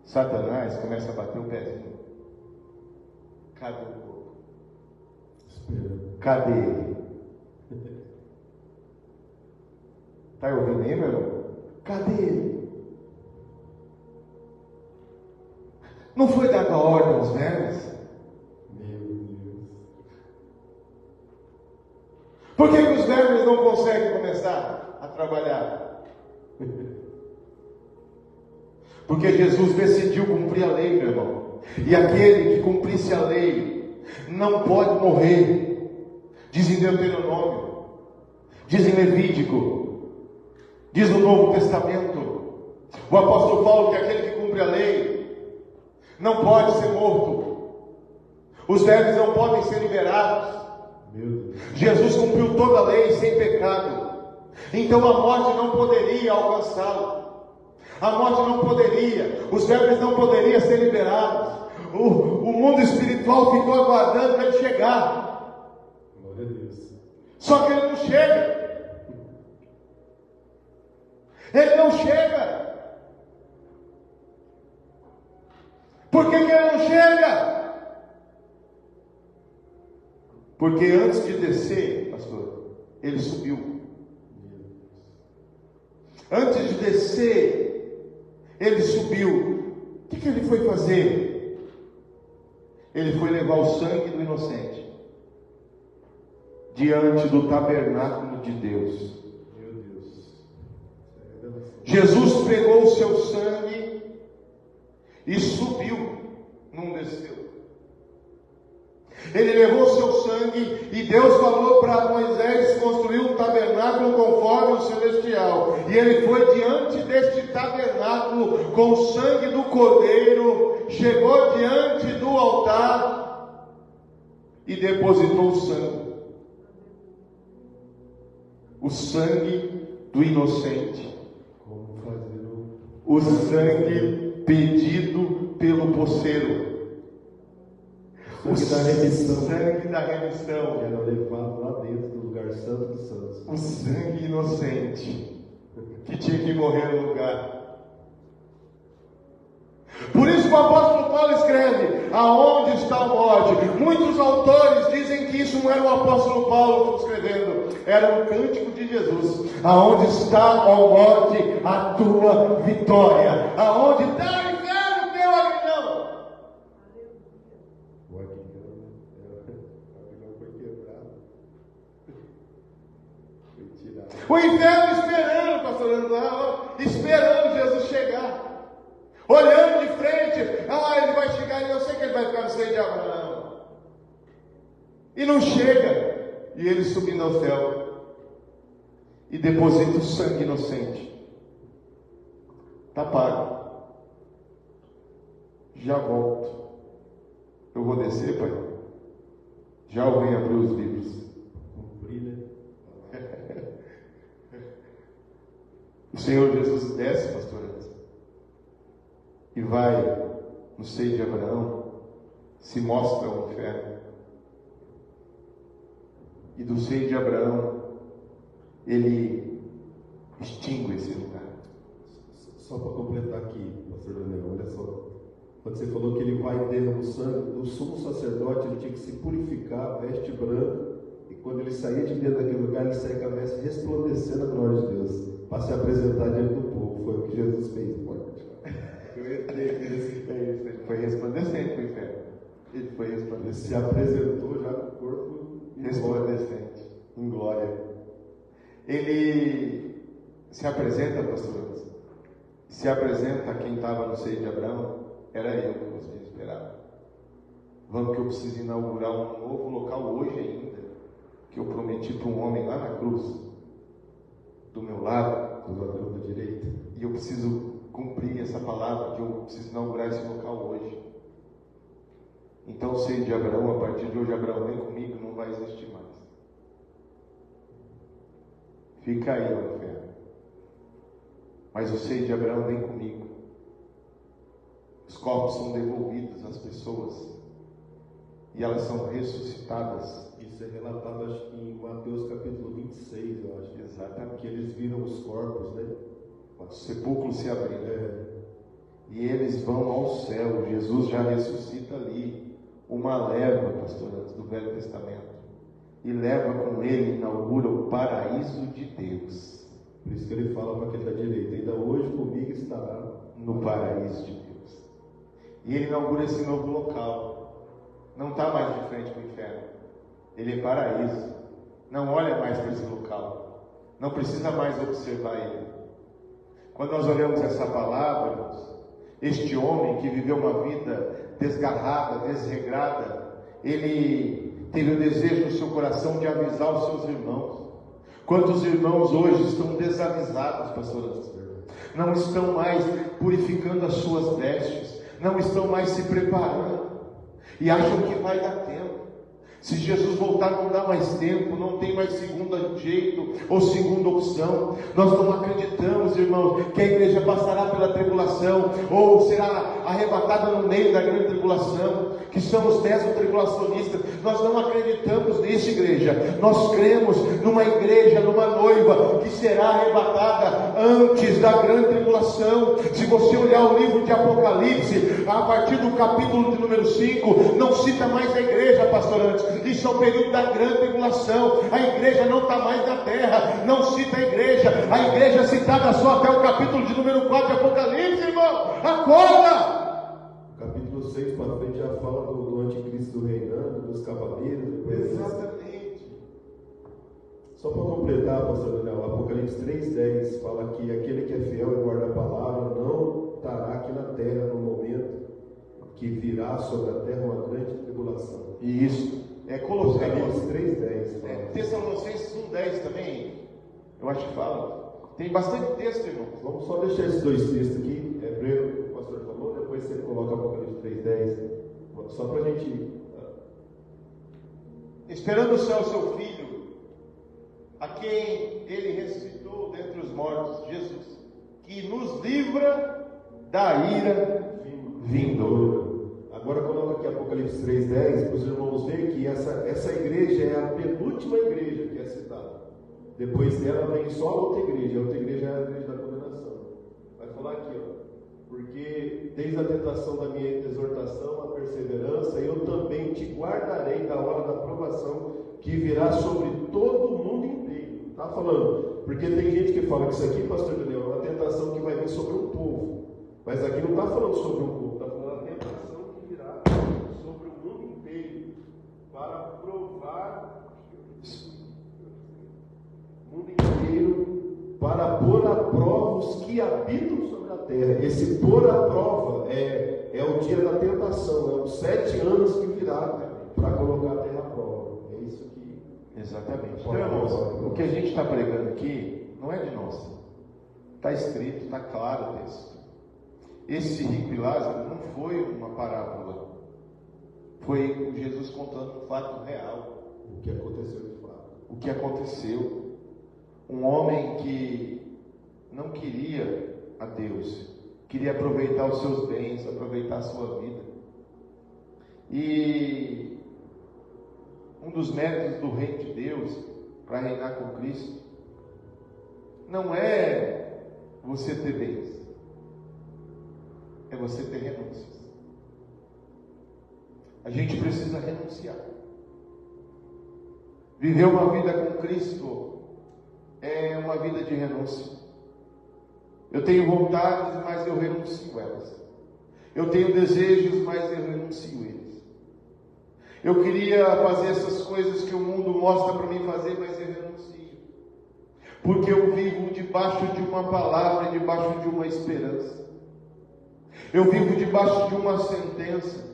[SPEAKER 6] Satanás começa a bater o pezinho. Cadê o corpo? Cadê ele? Está ouvindo aí, meu irmão? Cadê ele? Não foi dada ordem aos vermes? Meu Deus. Por que os vermes não conseguem começar a trabalhar? Porque Jesus decidiu cumprir a lei, meu irmão. E aquele que cumprisse a lei não pode morrer.
[SPEAKER 5] diz em Deuteronômio, diz em Levítico, diz no Novo Testamento. O apóstolo Paulo que aquele que cumpre a lei não pode ser morto. Os vermes não podem ser liberados.
[SPEAKER 1] Meu Deus.
[SPEAKER 5] Jesus cumpriu toda a lei sem pecado. Então a morte não poderia alcançá-lo. A morte não poderia, os vermes não poderiam ser liberados. O mundo espiritual ficou aguardando ele chegar.
[SPEAKER 1] Glória a Deus.
[SPEAKER 5] Só que ele não chega. Ele não chega. Por que ele não chega? Porque antes de descer, pastor, ele subiu. Antes de descer, ele subiu. O que ele foi fazer? Ele foi levar o sangue do inocente diante do tabernáculo de Deus.
[SPEAKER 1] Meu Deus.
[SPEAKER 5] Jesus pegou o seu sangue e subiu, não desceu. Ele levou o seu sangue e Deus falou para Moisés construir um tabernáculo conforme o celestial. E ele foi diante deste tabernáculo com o sangue do cordeiro, chegou diante do altar e depositou o sangue. O sangue do inocente.
[SPEAKER 1] Como fazer
[SPEAKER 5] O sangue pedido pelo poceiro. O sangue da remissão.
[SPEAKER 1] era levado lá dentro do lugar santo dos santos.
[SPEAKER 5] O sangue inocente que tinha que morrer no lugar. Por isso que o apóstolo Paulo escreve: aonde está a morte? Muitos autores dizem que isso não era o apóstolo Paulo escrevendo, era um cântico de Jesus. Aonde está, ó morte, a tua vitória? Aonde está o inferno, teu aguilhão?
[SPEAKER 1] O aguilhão foi quebrado. Foi tirado.
[SPEAKER 5] O inferno esperando, pastor André, esperando Jesus chegar. Olhando de frente, ele vai chegar, eu sei que ele vai ficar no seio de Abraão. E não chega, e ele subindo ao céu, e deposita o sangue inocente. Está pago. Já volto. Eu vou descer, pai. Já eu venho abrir os livros.
[SPEAKER 1] Cumprir, né?
[SPEAKER 5] O Senhor Jesus desce, pastor, e vai no seio de Abraão, se mostra o inferno. E do seio de Abraão, ele extingue esse lugar.
[SPEAKER 1] Só para completar aqui, pastor Daniel, olha só. Quando você falou que ele vai derramar o sangue, o sumo sacerdote ele tinha que se purificar, veste branca, e quando ele saía de dentro daquele lugar, ele saía com a veste resplandecendo a glória de Deus, para se apresentar diante do povo. Foi o que Jesus fez, pode.
[SPEAKER 5] Ele foi resplandecente para o inferno. Ele foi
[SPEAKER 1] Ele
[SPEAKER 5] resplandecente.
[SPEAKER 1] se apresentou já com o corpo
[SPEAKER 5] Resplandecente, em glória. Ele se apresenta, pastor, se apresenta a quem estava no seio de Abraão. Era eu que você esperava. Vamos que eu preciso inaugurar um novo local hoje ainda, que eu prometi para um homem lá na cruz, do meu lado,
[SPEAKER 1] do ladrão da direita.
[SPEAKER 5] e eu preciso cumprir essa palavra, que eu preciso inaugurar esse local hoje. Então o seio de Abraão, a partir de hoje, Abraão vem comigo, não vai existir mais. Fica aí o inferno. Mas o seio de Abraão vem comigo. Os corpos são devolvidos às pessoas e elas são ressuscitadas.
[SPEAKER 1] Isso é relatado, acho que em Mateus capítulo 26, eu acho.
[SPEAKER 5] Exatamente.
[SPEAKER 1] Que eles viram os corpos, né?
[SPEAKER 5] Os sepulcros se abriram. E eles vão ao céu. Jesus já ressuscita ali uma leva, pastor, antes do Velho Testamento. E leva com ele, inaugura o paraíso de Deus.
[SPEAKER 1] Por isso que ele fala para aquele da direita: ainda hoje comigo estará
[SPEAKER 5] No paraíso de Deus. E ele inaugura esse novo local. Não está mais de frente para o inferno. Ele é paraíso. Não olha mais para esse local. Não precisa mais observar ele. Quando nós olhamos essa palavra, irmãos, este homem que viveu uma vida desgarrada, desregrada, ele teve o desejo no seu coração de avisar os seus irmãos. Quantos irmãos hoje estão desavisados, pastor? Não estão mais purificando as suas vestes, não estão mais se preparando, e acham que vai dar tempo. Se Jesus voltar, não dá mais tempo, não tem mais segundo jeito ou segunda opção. Nós não acreditamos, irmãos, que a igreja passará pela tribulação ou será arrebatada no meio da grande tribulação, que somos tribulacionistas. Nós não acreditamos nisso, igreja. Nós cremos numa igreja, numa noiva que será arrebatada antes da grande tribulação. Se você olhar o livro de Apocalipse, a partir do capítulo de número 5, não cita mais a igreja, pastor, antes. Isso é o período da grande tribulação. A igreja não está mais na terra, não cita a igreja é citada só até o capítulo de número 4 de Apocalipse, irmão. Acorda!
[SPEAKER 1] Capítulo 6 para frente já fala do anticristo reinando, dos cavaleiros.
[SPEAKER 5] Exatamente.
[SPEAKER 1] Só para completar, pastor Daniel, Apocalipse 3,10 fala que aquele que é fiel e guarda a palavra não estará aqui na terra no momento que virá sobre a terra uma grande tribulação.
[SPEAKER 5] E isso é Colossenses
[SPEAKER 1] 3,10.
[SPEAKER 5] Tessalonicenses 1,10 também, eu acho que fala. Tem bastante texto, irmão.
[SPEAKER 1] Vamos só deixar esses dois textos aqui. Hebreu, que o pastor falou, depois você coloca Apocalipse 3,10. Só para a gente.
[SPEAKER 5] Esperando o céu, seu filho, a quem ele ressuscitou dentre os mortos, Jesus, que nos livra da ira vindoura.
[SPEAKER 1] Agora coloca aqui Apocalipse 3,10 para os irmãos verem que essa igreja é a penúltima igreja que é citada. Depois dela vem só a outra igreja é a igreja da condenação. Vai falar aqui, ó. Porque desde a tentação da minha exortação, a perseverança, eu também te guardarei da hora da provação que virá sobre todo o mundo inteiro. Está falando, porque tem gente que fala que isso aqui, pastor Daniel, é uma tentação que vai vir sobre um povo. Mas aqui não está falando sobre um povo, está falando a tentação que virá sobre o mundo inteiro, para provar o mundo inteiro, para pôr à prova os que habitam sobre a terra. Esse pôr à prova é o dia da tentação, é os 7 anos que virá para colocar a terra à prova. É isso que.
[SPEAKER 5] Exatamente. Então, irmãos, o que a gente está pregando aqui não é de nós. Está escrito, está claro o texto. Esse rico e Lázaro não foi uma parábola, foi Jesus contando um fato real.
[SPEAKER 1] O que aconteceu de fato.
[SPEAKER 5] O que aconteceu. Um homem que não queria a Deus, queria aproveitar os seus bens, aproveitar a sua vida. E um dos méritos do reino de Deus para reinar com Cristo não é você ter bens, é você ter renúncias. A gente precisa renunciar. Viver uma vida com Cristo é uma vida de renúncia. Eu tenho vontades, mas eu renuncio elas. Eu tenho desejos, mas eu renuncio eles. Eu queria fazer essas coisas que o mundo mostra para mim fazer, mas eu renuncio. Porque eu vivo debaixo de uma palavra, debaixo de uma esperança. Eu vivo debaixo de uma sentença.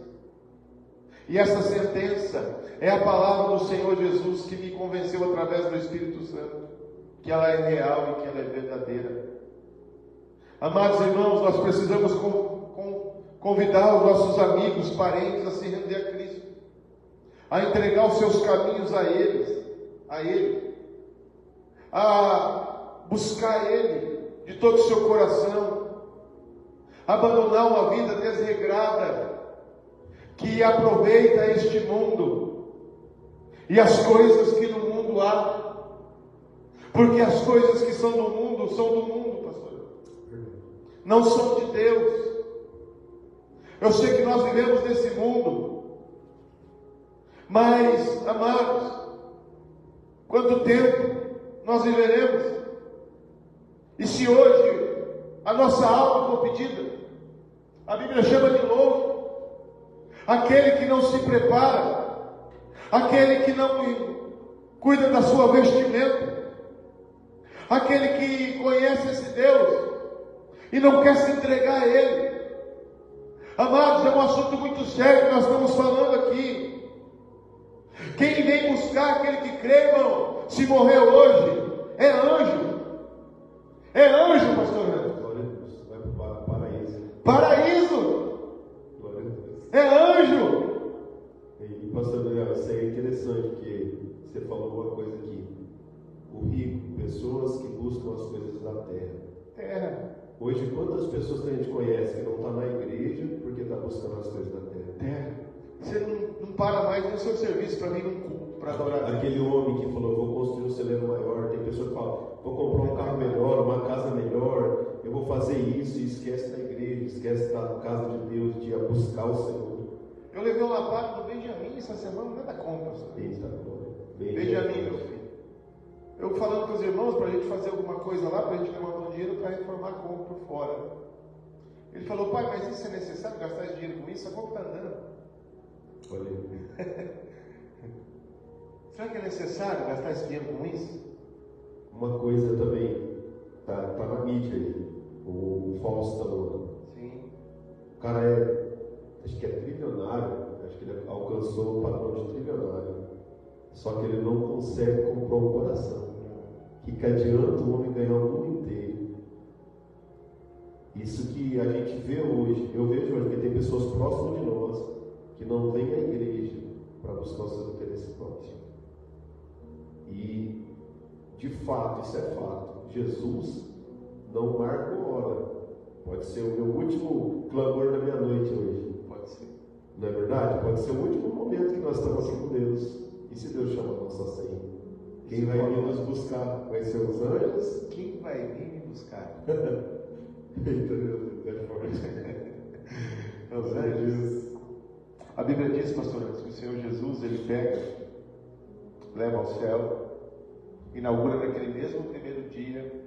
[SPEAKER 5] E essa sentença é a palavra do Senhor Jesus, que me convenceu através do Espírito Santo, que ela é real e que ela é verdadeira. Amados irmãos, nós precisamos convidar os nossos amigos, parentes a se render a Cristo, a entregar os seus caminhos a Ele, a buscar Ele de todo o seu coração, abandonar uma vida desregrada, que aproveita este mundo e as coisas que no mundo há, porque as coisas que são do mundo, pastor, não são de Deus. Eu sei que nós vivemos nesse mundo, mas, amados, quanto tempo nós viveremos? E se hoje a nossa alma for pedida, a Bíblia chama de louco aquele que não se prepara, aquele que não cuida da sua vestimenta, aquele que conhece esse Deus e não quer se entregar a Ele. Amados, é um assunto muito sério que nós estamos falando aqui. Quem vem buscar aquele que crê, irmão, se morreu hoje, é anjo. É anjo, pastor Renan.
[SPEAKER 1] Glória a Deus. Vai para o paraíso.
[SPEAKER 5] Paraíso.
[SPEAKER 1] Glória a Deus.
[SPEAKER 5] É anjo.
[SPEAKER 1] E pastor Daniel, isso aí é interessante, porque você falou uma coisa aqui. O rico, pessoas que buscam as coisas da terra. Hoje, quantas pessoas que a gente conhece que não está na igreja porque está buscando as coisas da terra?
[SPEAKER 5] Você não para mais no seu serviço para vir num culto, para adorar.
[SPEAKER 1] Aquele homem que falou, vou construir um celeiro maior. Tem pessoa que fala, vou comprar um carro melhor, uma casa melhor, eu vou fazer isso, e esquece da igreja, esquece da casa de Deus, de ir a buscar o Senhor.
[SPEAKER 5] Eu levei um lapada do Benjamin essa semana, nada contra.
[SPEAKER 1] Eita, glória.
[SPEAKER 5] Benjamin, meu filho. Eu falando com os irmãos para a gente fazer alguma coisa lá, para a gente levantar um dinheiro para reformar a compra por fora. Ele falou, pai, mas isso é necessário gastar esse dinheiro com isso? A compra está andando.
[SPEAKER 1] Olha aí.
[SPEAKER 5] Será que é necessário gastar esse dinheiro com isso?
[SPEAKER 1] Uma coisa também, tá na mídia aí, o Faustão.
[SPEAKER 5] Sim.
[SPEAKER 1] O cara acho que é trilionário, acho que ele alcançou o padrão de trilionário. Só que ele não consegue comprar um coração. Que adianta o homem ganhar o mundo inteiro. Isso que a gente vê hoje, eu vejo hoje que tem pessoas próximas de nós que não vêm à igreja para buscar o seu interesse próprio. E, de fato, isso é fato. Jesus não marca hora. Pode ser o meu último clamor da minha noite hoje.
[SPEAKER 5] Pode ser.
[SPEAKER 1] Não é verdade? Pode ser o último momento que nós estamos aqui com Deus. E se Deus chama a nossa senha? Quem vai vir nos buscar? Vai ser os anjos?
[SPEAKER 5] Quem vai vir me buscar?
[SPEAKER 1] Eita, meu Deus, é forte.
[SPEAKER 5] Os anjos. A Bíblia diz, pastor, que o Senhor Jesus, ele pega, leva ao céu, inaugura naquele mesmo primeiro dia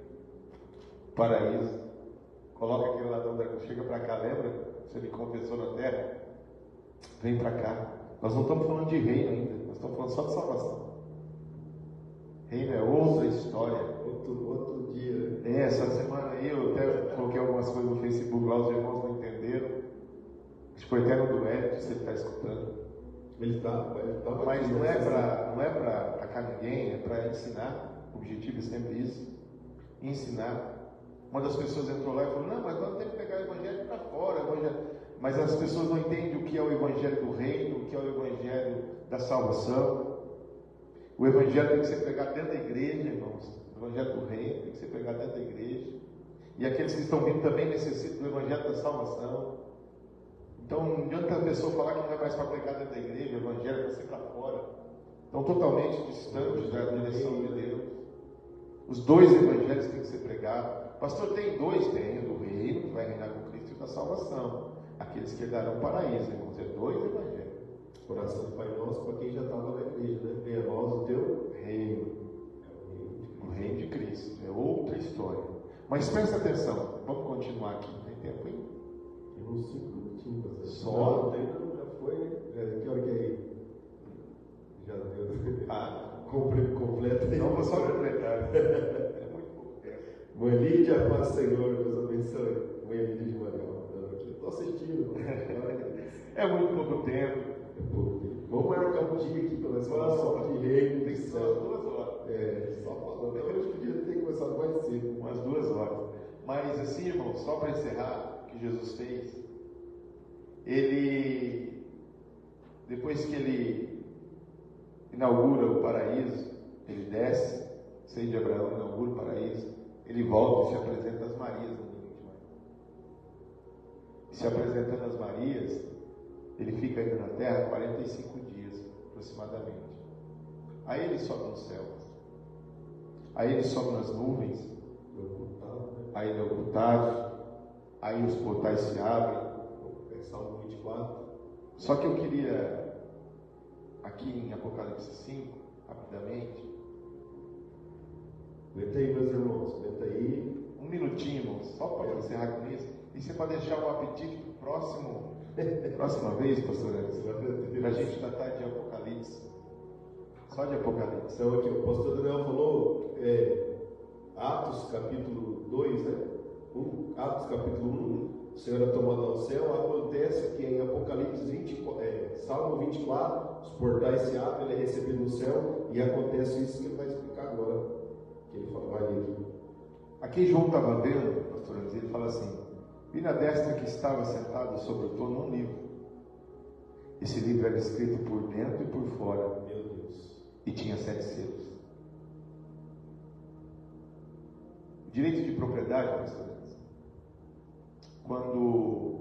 [SPEAKER 5] o paraíso, coloca aquele ladrão da cruz, chega para cá, lembra? Você me confessou na terra? Vem para cá. Nós não estamos falando de reino ainda, nós estamos falando só de salvação. Reino é outra história.
[SPEAKER 1] Outro dia.
[SPEAKER 5] Essa semana aí eu até coloquei algumas coisas no Facebook lá, os irmãos não entenderam. Acho que foi até no dueto, se ele está escutando.
[SPEAKER 1] Ele está.
[SPEAKER 5] Mas não é para atacar ninguém, é para ensinar. O objetivo é sempre isso. Ensinar. Uma das pessoas entrou lá e falou, não, mas nós temos que pegar o evangelho para fora. Mas as pessoas não entendem o que é o evangelho do reino, o que é o evangelho da salvação. O evangelho tem que ser pregado dentro da igreja, irmãos. O evangelho do reino tem que ser pregado dentro da igreja. E aqueles que estão vindo também necessitam do evangelho da salvação. Então não adianta a pessoa falar que não é mais para pregar dentro da igreja, o evangelho é para ser para fora. Estão totalmente distantes da direção de Deus. Os dois evangelhos têm que ser pregados. Pastor, tem dois? Tem, o do reino, que vai reinar com Cristo, e da salvação. Aqueles que darão paraíso, irmãos, é dois evangelhos.
[SPEAKER 1] Oração do Pai Nosso para quem já estava na igreja, né? Venha a nós o teu
[SPEAKER 5] reino. O reino de Cristo. É outra história. Mas presta atenção. Vamos continuar aqui. Tem tempo aí?
[SPEAKER 1] Tem uns 5 minutinhos.
[SPEAKER 5] Só?
[SPEAKER 1] Não, tem, não, já foi. Que hora que é aí? Já deu. Completo.
[SPEAKER 5] Não vou só completar. É muito pouco tempo.
[SPEAKER 1] Mãe Lídia, paz do Senhor, Deus abençoe. Mãe Lídia de Maria. Estou assistindo.
[SPEAKER 5] É muito pouco tempo.
[SPEAKER 1] Vamos marcar um dia aqui para nós falar só de reino.
[SPEAKER 5] Tem que ser umas 2 horas.
[SPEAKER 1] Só falando. Eu acho que podia ter começado mais cedo.
[SPEAKER 5] Umas 2 horas. Mas assim, irmão, só para encerrar, o que Jesus fez, ele, depois que ele inaugura o paraíso, ele desce, seio de Abraão, inaugura o paraíso, ele volta e se apresenta às Marias no domingo de manhã. E se apresentando às Marias, ele fica ainda na terra 45 dias, aproximadamente. Aí ele sobe nos céus. Aí ele sobe nas nuvens. Aí ele é ocultado. Aí os portais se abrem.
[SPEAKER 1] Salmo 24.
[SPEAKER 5] Só que eu queria, aqui em Apocalipse 5, rapidamente.
[SPEAKER 1] Aguenta aí, meus irmãos. Aguenta aí.
[SPEAKER 5] Um minutinho, irmãos, só para encerrar com isso. E você pode deixar um apetite para o próxima vez, pastor Anderson, para a gente tratar de Apocalipse. Só de Apocalipse.
[SPEAKER 1] Então aqui, o pastor Daniel falou Atos capítulo 2, né? Atos capítulo 1, o Senhor é tomado ao céu. Acontece que em Apocalipse 24, Salmo 24, os portais se abrem, ele é recebido no céu e acontece isso que ele vai explicar agora, que ele vai ler aqui.
[SPEAKER 5] Aqui João estava vendo, pastor André, ele fala assim: vi na destra que estava sentado sobre o trono um livro. Esse livro era escrito por dentro e por fora.
[SPEAKER 1] Meu Deus.
[SPEAKER 5] E tinha 7 selos. O direito de propriedade, pastor André, quando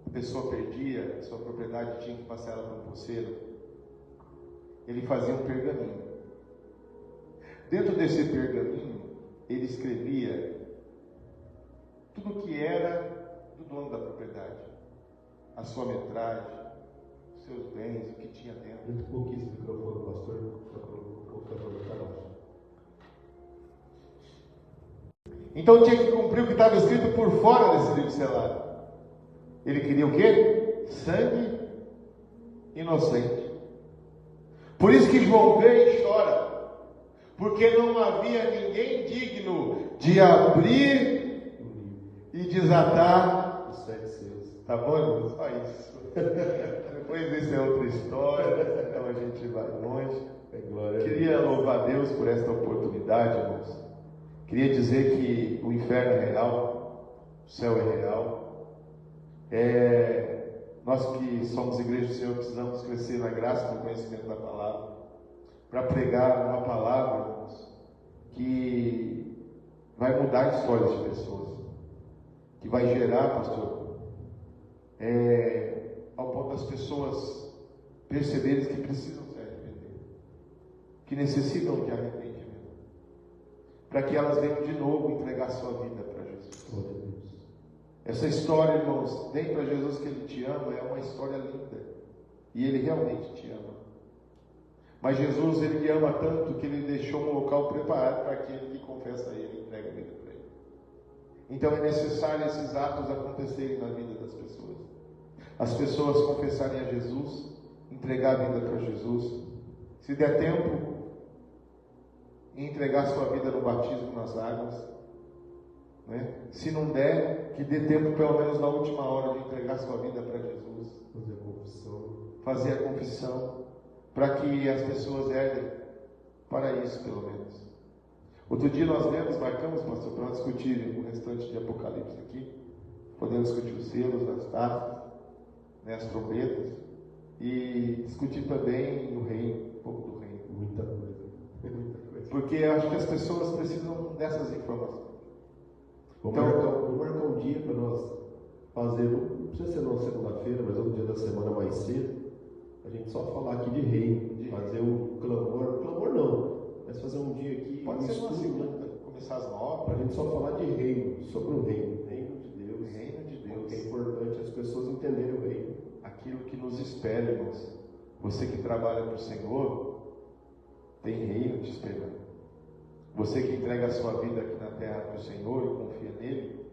[SPEAKER 5] a pessoa perdia a sua propriedade, tinha que passar ela para um poceiro, ele fazia um pergaminho. Dentro desse pergaminho, ele escrevia tudo o que era do dono da propriedade, a sua metragem, os seus bens, o que tinha dentro.
[SPEAKER 1] Muito pouquinho esse microfone, pastor, para colocar lá.
[SPEAKER 5] Então tinha que cumprir o que estava escrito por fora desse livro selado. Ele queria o quê? Sangue inocente. Por isso que João vê e chora, porque não havia ninguém digno de abrir e desatar
[SPEAKER 1] Os 7 selos.
[SPEAKER 5] Tá bom, irmãos? Só isso. Depois isso é outra história, então a gente vai longe.
[SPEAKER 1] Glória a Deus.
[SPEAKER 5] Queria louvar a Deus por esta oportunidade, irmãos. Queria dizer que o inferno é real, o céu é real. Nós que somos igreja do Senhor precisamos crescer na graça e no conhecimento da palavra, para pregar uma palavra, irmãos, que vai mudar histórias de pessoas, que vai gerar, pastor, ao ponto das pessoas perceberem que precisam se arrepender, que necessitam de arrependimento, para que elas venham de novo entregar sua vida para Jesus.
[SPEAKER 1] Glória a Deus.
[SPEAKER 5] Essa história, irmãos, dentro para Jesus que Ele te ama, é uma história linda, e Ele realmente te ama. Mas Jesus, Ele te ama tanto que Ele deixou um local preparado para aquele que confessa a Ele e entrega a vida para Ele. Então é necessário esses atos acontecerem na vida das pessoas. As pessoas confessarem a Jesus, entregar a vida para Jesus. Se der tempo, entregar sua vida no batismo nas águas, né? Se não der, que dê tempo pelo menos na última hora de entregar sua vida para Jesus.
[SPEAKER 1] Fazer a confissão.
[SPEAKER 5] Fazer a confissão, para que as pessoas herdem para isso, pelo menos. Outro dia nós marcamos, pastor, para discutir o restante de Apocalipse aqui. Podemos discutir os selos, as taças, né, as trombetas, e discutir também o reino, um pouco do reino.
[SPEAKER 1] Muita coisa. Muita coisa.
[SPEAKER 5] Porque eu acho que as pessoas precisam dessas informações.
[SPEAKER 1] Vamos marcar um dia para nós fazer, não precisa ser na segunda-feira, mas um dia da semana mais cedo, a gente só falar aqui de reino, fazer um clamor não, mas fazer um dia aqui,
[SPEAKER 5] Pode ser uma
[SPEAKER 1] estudo,
[SPEAKER 5] segunda, começar às 9.
[SPEAKER 1] para a gente só falar de reino, sobre o reino de Deus,
[SPEAKER 5] Reino de Deus.
[SPEAKER 1] porque é importante as pessoas entenderem o reino.
[SPEAKER 5] Aquilo que nos espera, irmãos. Você que trabalha para o Senhor, tem reino te esperando. Você que entrega a sua vida aqui na terra para o Senhor e confia nele,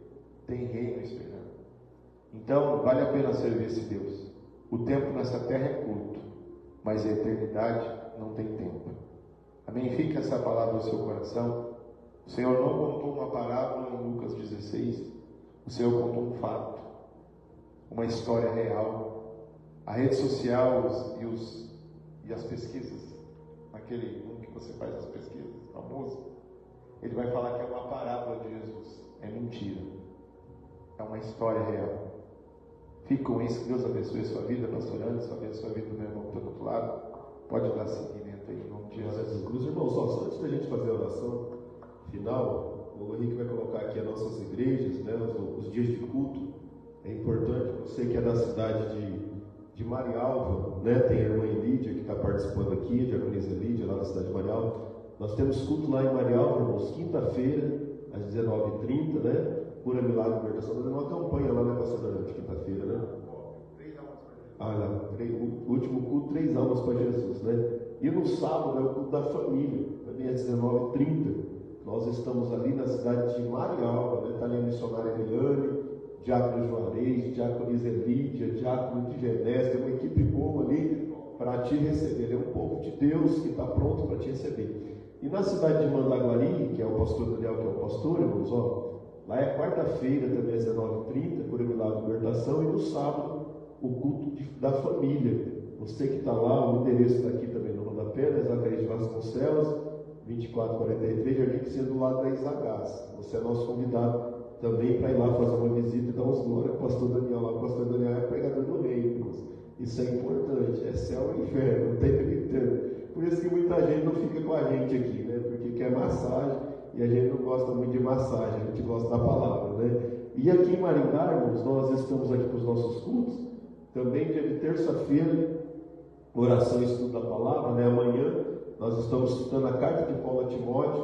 [SPEAKER 5] tem reino esperando. Então, vale a pena servir esse Deus. O tempo nessa terra é curto, mas a eternidade não tem tempo. Amém? Fica essa palavra no seu coração. O Senhor não contou uma parábola em Lucas 16, o Senhor contou um fato, uma história real. A rede social e as pesquisas, aquele que você faz as pesquisas, famoso, ele vai falar que é uma parábola de Jesus. É mentira. É uma história real. Fique com isso, que Deus abençoe a sua vida, pastor Anderson, abençoe a vida do meu irmão que está do outro lado. Pode dar seguimento aí, em nome de Jesus.
[SPEAKER 1] Cruz, irmãos, só antes da gente fazer a oração final, o Henrique vai colocar aqui as nossas igrejas, né, os dias de culto. É importante, você que é da cidade de Marialva, né, tem a irmã Lídia que está participando aqui, a diaconisa Lídia, lá na cidade de Marialva. Nós temos culto lá em Marialva, irmãos, quinta-feira, às 19h30, né? Cura, Milagre e Libertação. Está dando uma campanha lá, né, pastor, de quinta-feira, né?
[SPEAKER 5] 3 almas para Jesus.
[SPEAKER 1] Lá, o último culto, 3 almas para Jesus, né? E no sábado é o culto da família, também às 19h30. Nós estamos ali na cidade de Marialva, né? Está ali a missionária Eliane, diácono Juarez, diácono Iselídia, diácono de Genés, tem uma equipe boa ali para te receber. É um povo de Deus que está pronto para te receber. E na cidade de Mandaguari, que é o pastor Daniel, que é o pastor, irmãos, ó, lá é quarta-feira, também às 19h30, Cura, Milagre e Libertação, e no sábado, o culto da família. Você que está lá, o endereço está aqui também no rodapé, né? Zacarias Vasconcelos, 2443, Jardim Piscina, do lado da Isagás. Você é nosso convidado também para ir lá fazer uma visita e dar uns glória ao pastor Daniel lá. O pastor Daniel é pregador do reino, irmãos. Isso é importante, é céu e inferno, não tem gritando. Por isso que muita gente não fica com a gente aqui, né? Porque quer massagem e a gente não gosta muito de massagem, a gente gosta da palavra, né? E aqui em Maringá, irmãos, nós estamos aqui com os nossos cultos, também dia de terça-feira, oração e estudo da palavra, né? Amanhã nós estamos estudando a carta de Paulo a Timóteo,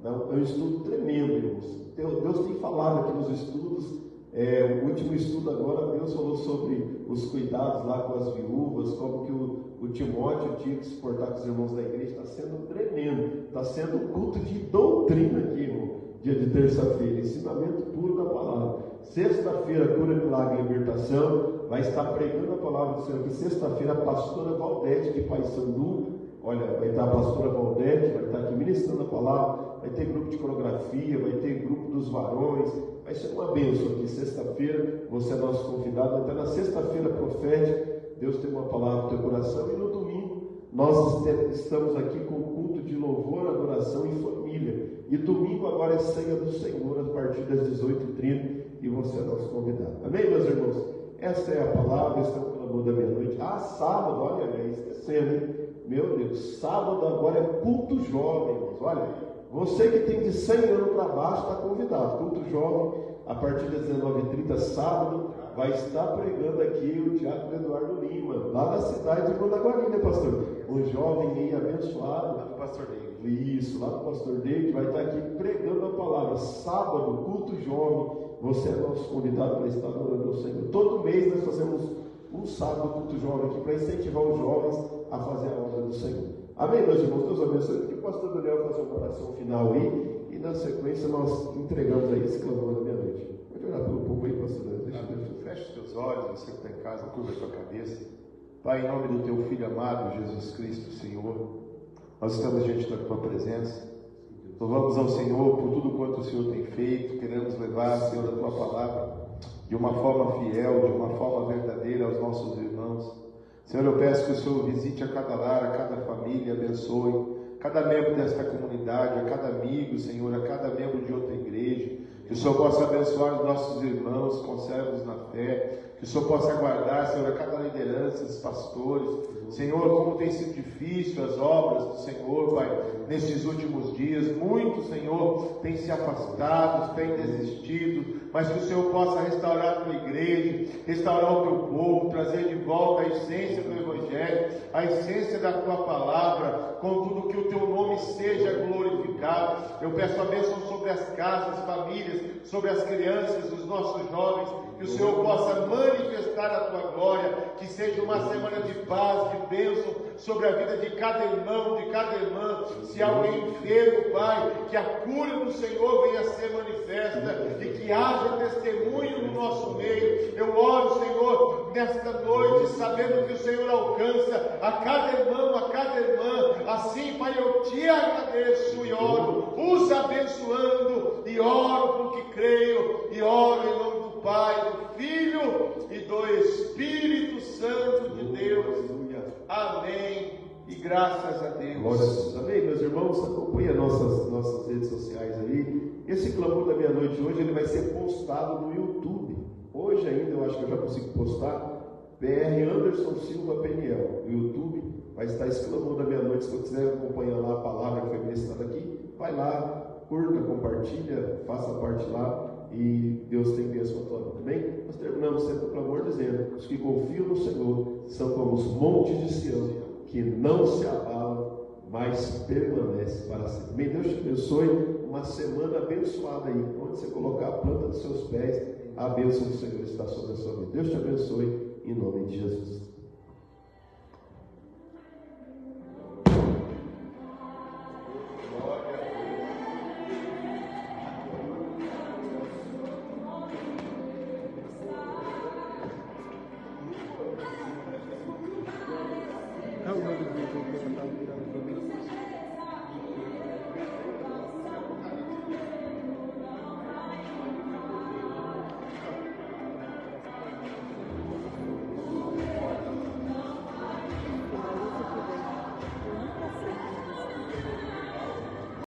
[SPEAKER 1] né? É um estudo tremendo, irmãos. Deus tem falado aqui nos estudos, o último estudo agora, Deus falou sobre os cuidados lá com as viúvas, como que o Timóteo tinha que se portar com os irmãos da igreja. Está sendo tremendo, está sendo um culto de doutrina aqui, irmão, dia de terça-feira, ensinamento puro da palavra. Sexta-feira, cura, milagre e libertação, vai estar pregando a palavra do Senhor aqui. Sexta-feira, a pastora Valdete de Paissandu, olha, vai estar a pastora Valdete, vai estar aqui ministrando a palavra, vai ter grupo de coreografia, vai ter grupo dos varões, vai ser uma bênção aqui. Sexta-feira, você é nosso convidado, até na sexta-feira profética, Deus tem uma palavra no teu coração, e no domingo, nós estamos aqui com o culto de louvor, adoração e família. E domingo agora é ceia do Senhor, a partir das 18h30, e você é nosso convidado. Amém, meus irmãos? Essa é a palavra, esse é o clamor da meia-noite. Sábado, olha, esquecendo, hein? Meu Deus, sábado agora é culto jovem, irmãos. Olha, você que tem de 100 anos para baixo está convidado. Culto jovem, a partir das 19h30, sábado, vai estar pregando aqui o diácono Eduardo Lima, lá da cidade de Mandaguari, né, pastor? Um jovem aí abençoado.
[SPEAKER 5] Lá do pastor David.
[SPEAKER 1] Isso, lá do pastor David, vai estar aqui pregando a palavra. Sábado, culto jovem, você é nosso convidado para estar adorando ao Senhor. Todo mês nós fazemos um sábado culto jovem aqui para incentivar os jovens a fazer a obra do Senhor. Amém, meus irmãos? Deus abençoe. Que o pastor Daniel faça uma oração final aí, e na sequência nós entregamos aí esse clamor da meia-noite. Pode orar pelo povo aí, pastor Daniel.
[SPEAKER 5] Feche os teus olhos, você que está em casa, curva a tua cabeça. Pai, em nome do teu Filho amado, Jesus Cristo, Senhor, nós estamos diante da tua presença. Louvamos ao Senhor por tudo quanto o Senhor tem feito. Queremos levar, Senhor, a tua palavra de uma forma fiel, de uma forma verdadeira aos nossos irmãos. Senhor, eu peço que o Senhor visite a cada lar, a cada família, abençoe cada membro desta comunidade, a cada amigo, Senhor, a cada membro de outra igreja. Que o Senhor possa abençoar os nossos irmãos, conservos na fé. Que o Senhor possa guardar, Senhor, a cada liderança, os pastores. Senhor, como tem sido difícil as obras do Senhor, Pai, nesses últimos dias. Muitos, Senhor, têm se afastado, têm desistido. Mas que o Senhor possa restaurar a tua igreja, restaurar o teu povo, trazer de volta a essência do Evangelho, a essência da tua palavra, contudo que o teu nome seja glorificado. Eu peço a bênção sobre as casas, famílias, sobre as crianças, os nossos jovens, que o Senhor possa manifestar a tua glória, que seja uma semana de paz, de bênção sobre a vida de cada irmão, de cada irmã. Se alguém enfermo, Pai, que a cura do Senhor venha a ser manifesta e que haja testemunho no nosso meio. Eu oro, Senhor, nesta noite, sabendo que o Senhor alcança a cada irmão, a cada irmã. Assim, Pai, eu te agradeço e oro, os abençoando, e oro porque creio, e oro em nome do Pai, do Filho e do Espírito Santo de Deus. Amém. E graças a Deus.
[SPEAKER 1] Glória a Deus. Amém, meus irmãos? Acompanhe nossas redes sociais aí. Esse clamor da meia-noite hoje, ele vai ser postado no YouTube. Hoje ainda, eu acho que eu já consigo postar. BR Anderson Silva Peniel. No YouTube vai estar esse clamor da meia-noite. Se você quiser acompanhar lá a palavra que foi ministrada aqui, vai lá, curta, compartilha, faça parte lá. E Deus tem bênção a tua vida, bem? Nós terminamos sempre o clamor dizendo: os que confiam no Senhor são como os montes de Sião, que não se abalam, mas permanecem para sempre. Bem, Deus te abençoe, uma semana abençoada aí. Onde você colocar a planta dos seus pés, a bênção do Senhor está sobre a sua vida. Deus te abençoe, em nome de Jesus.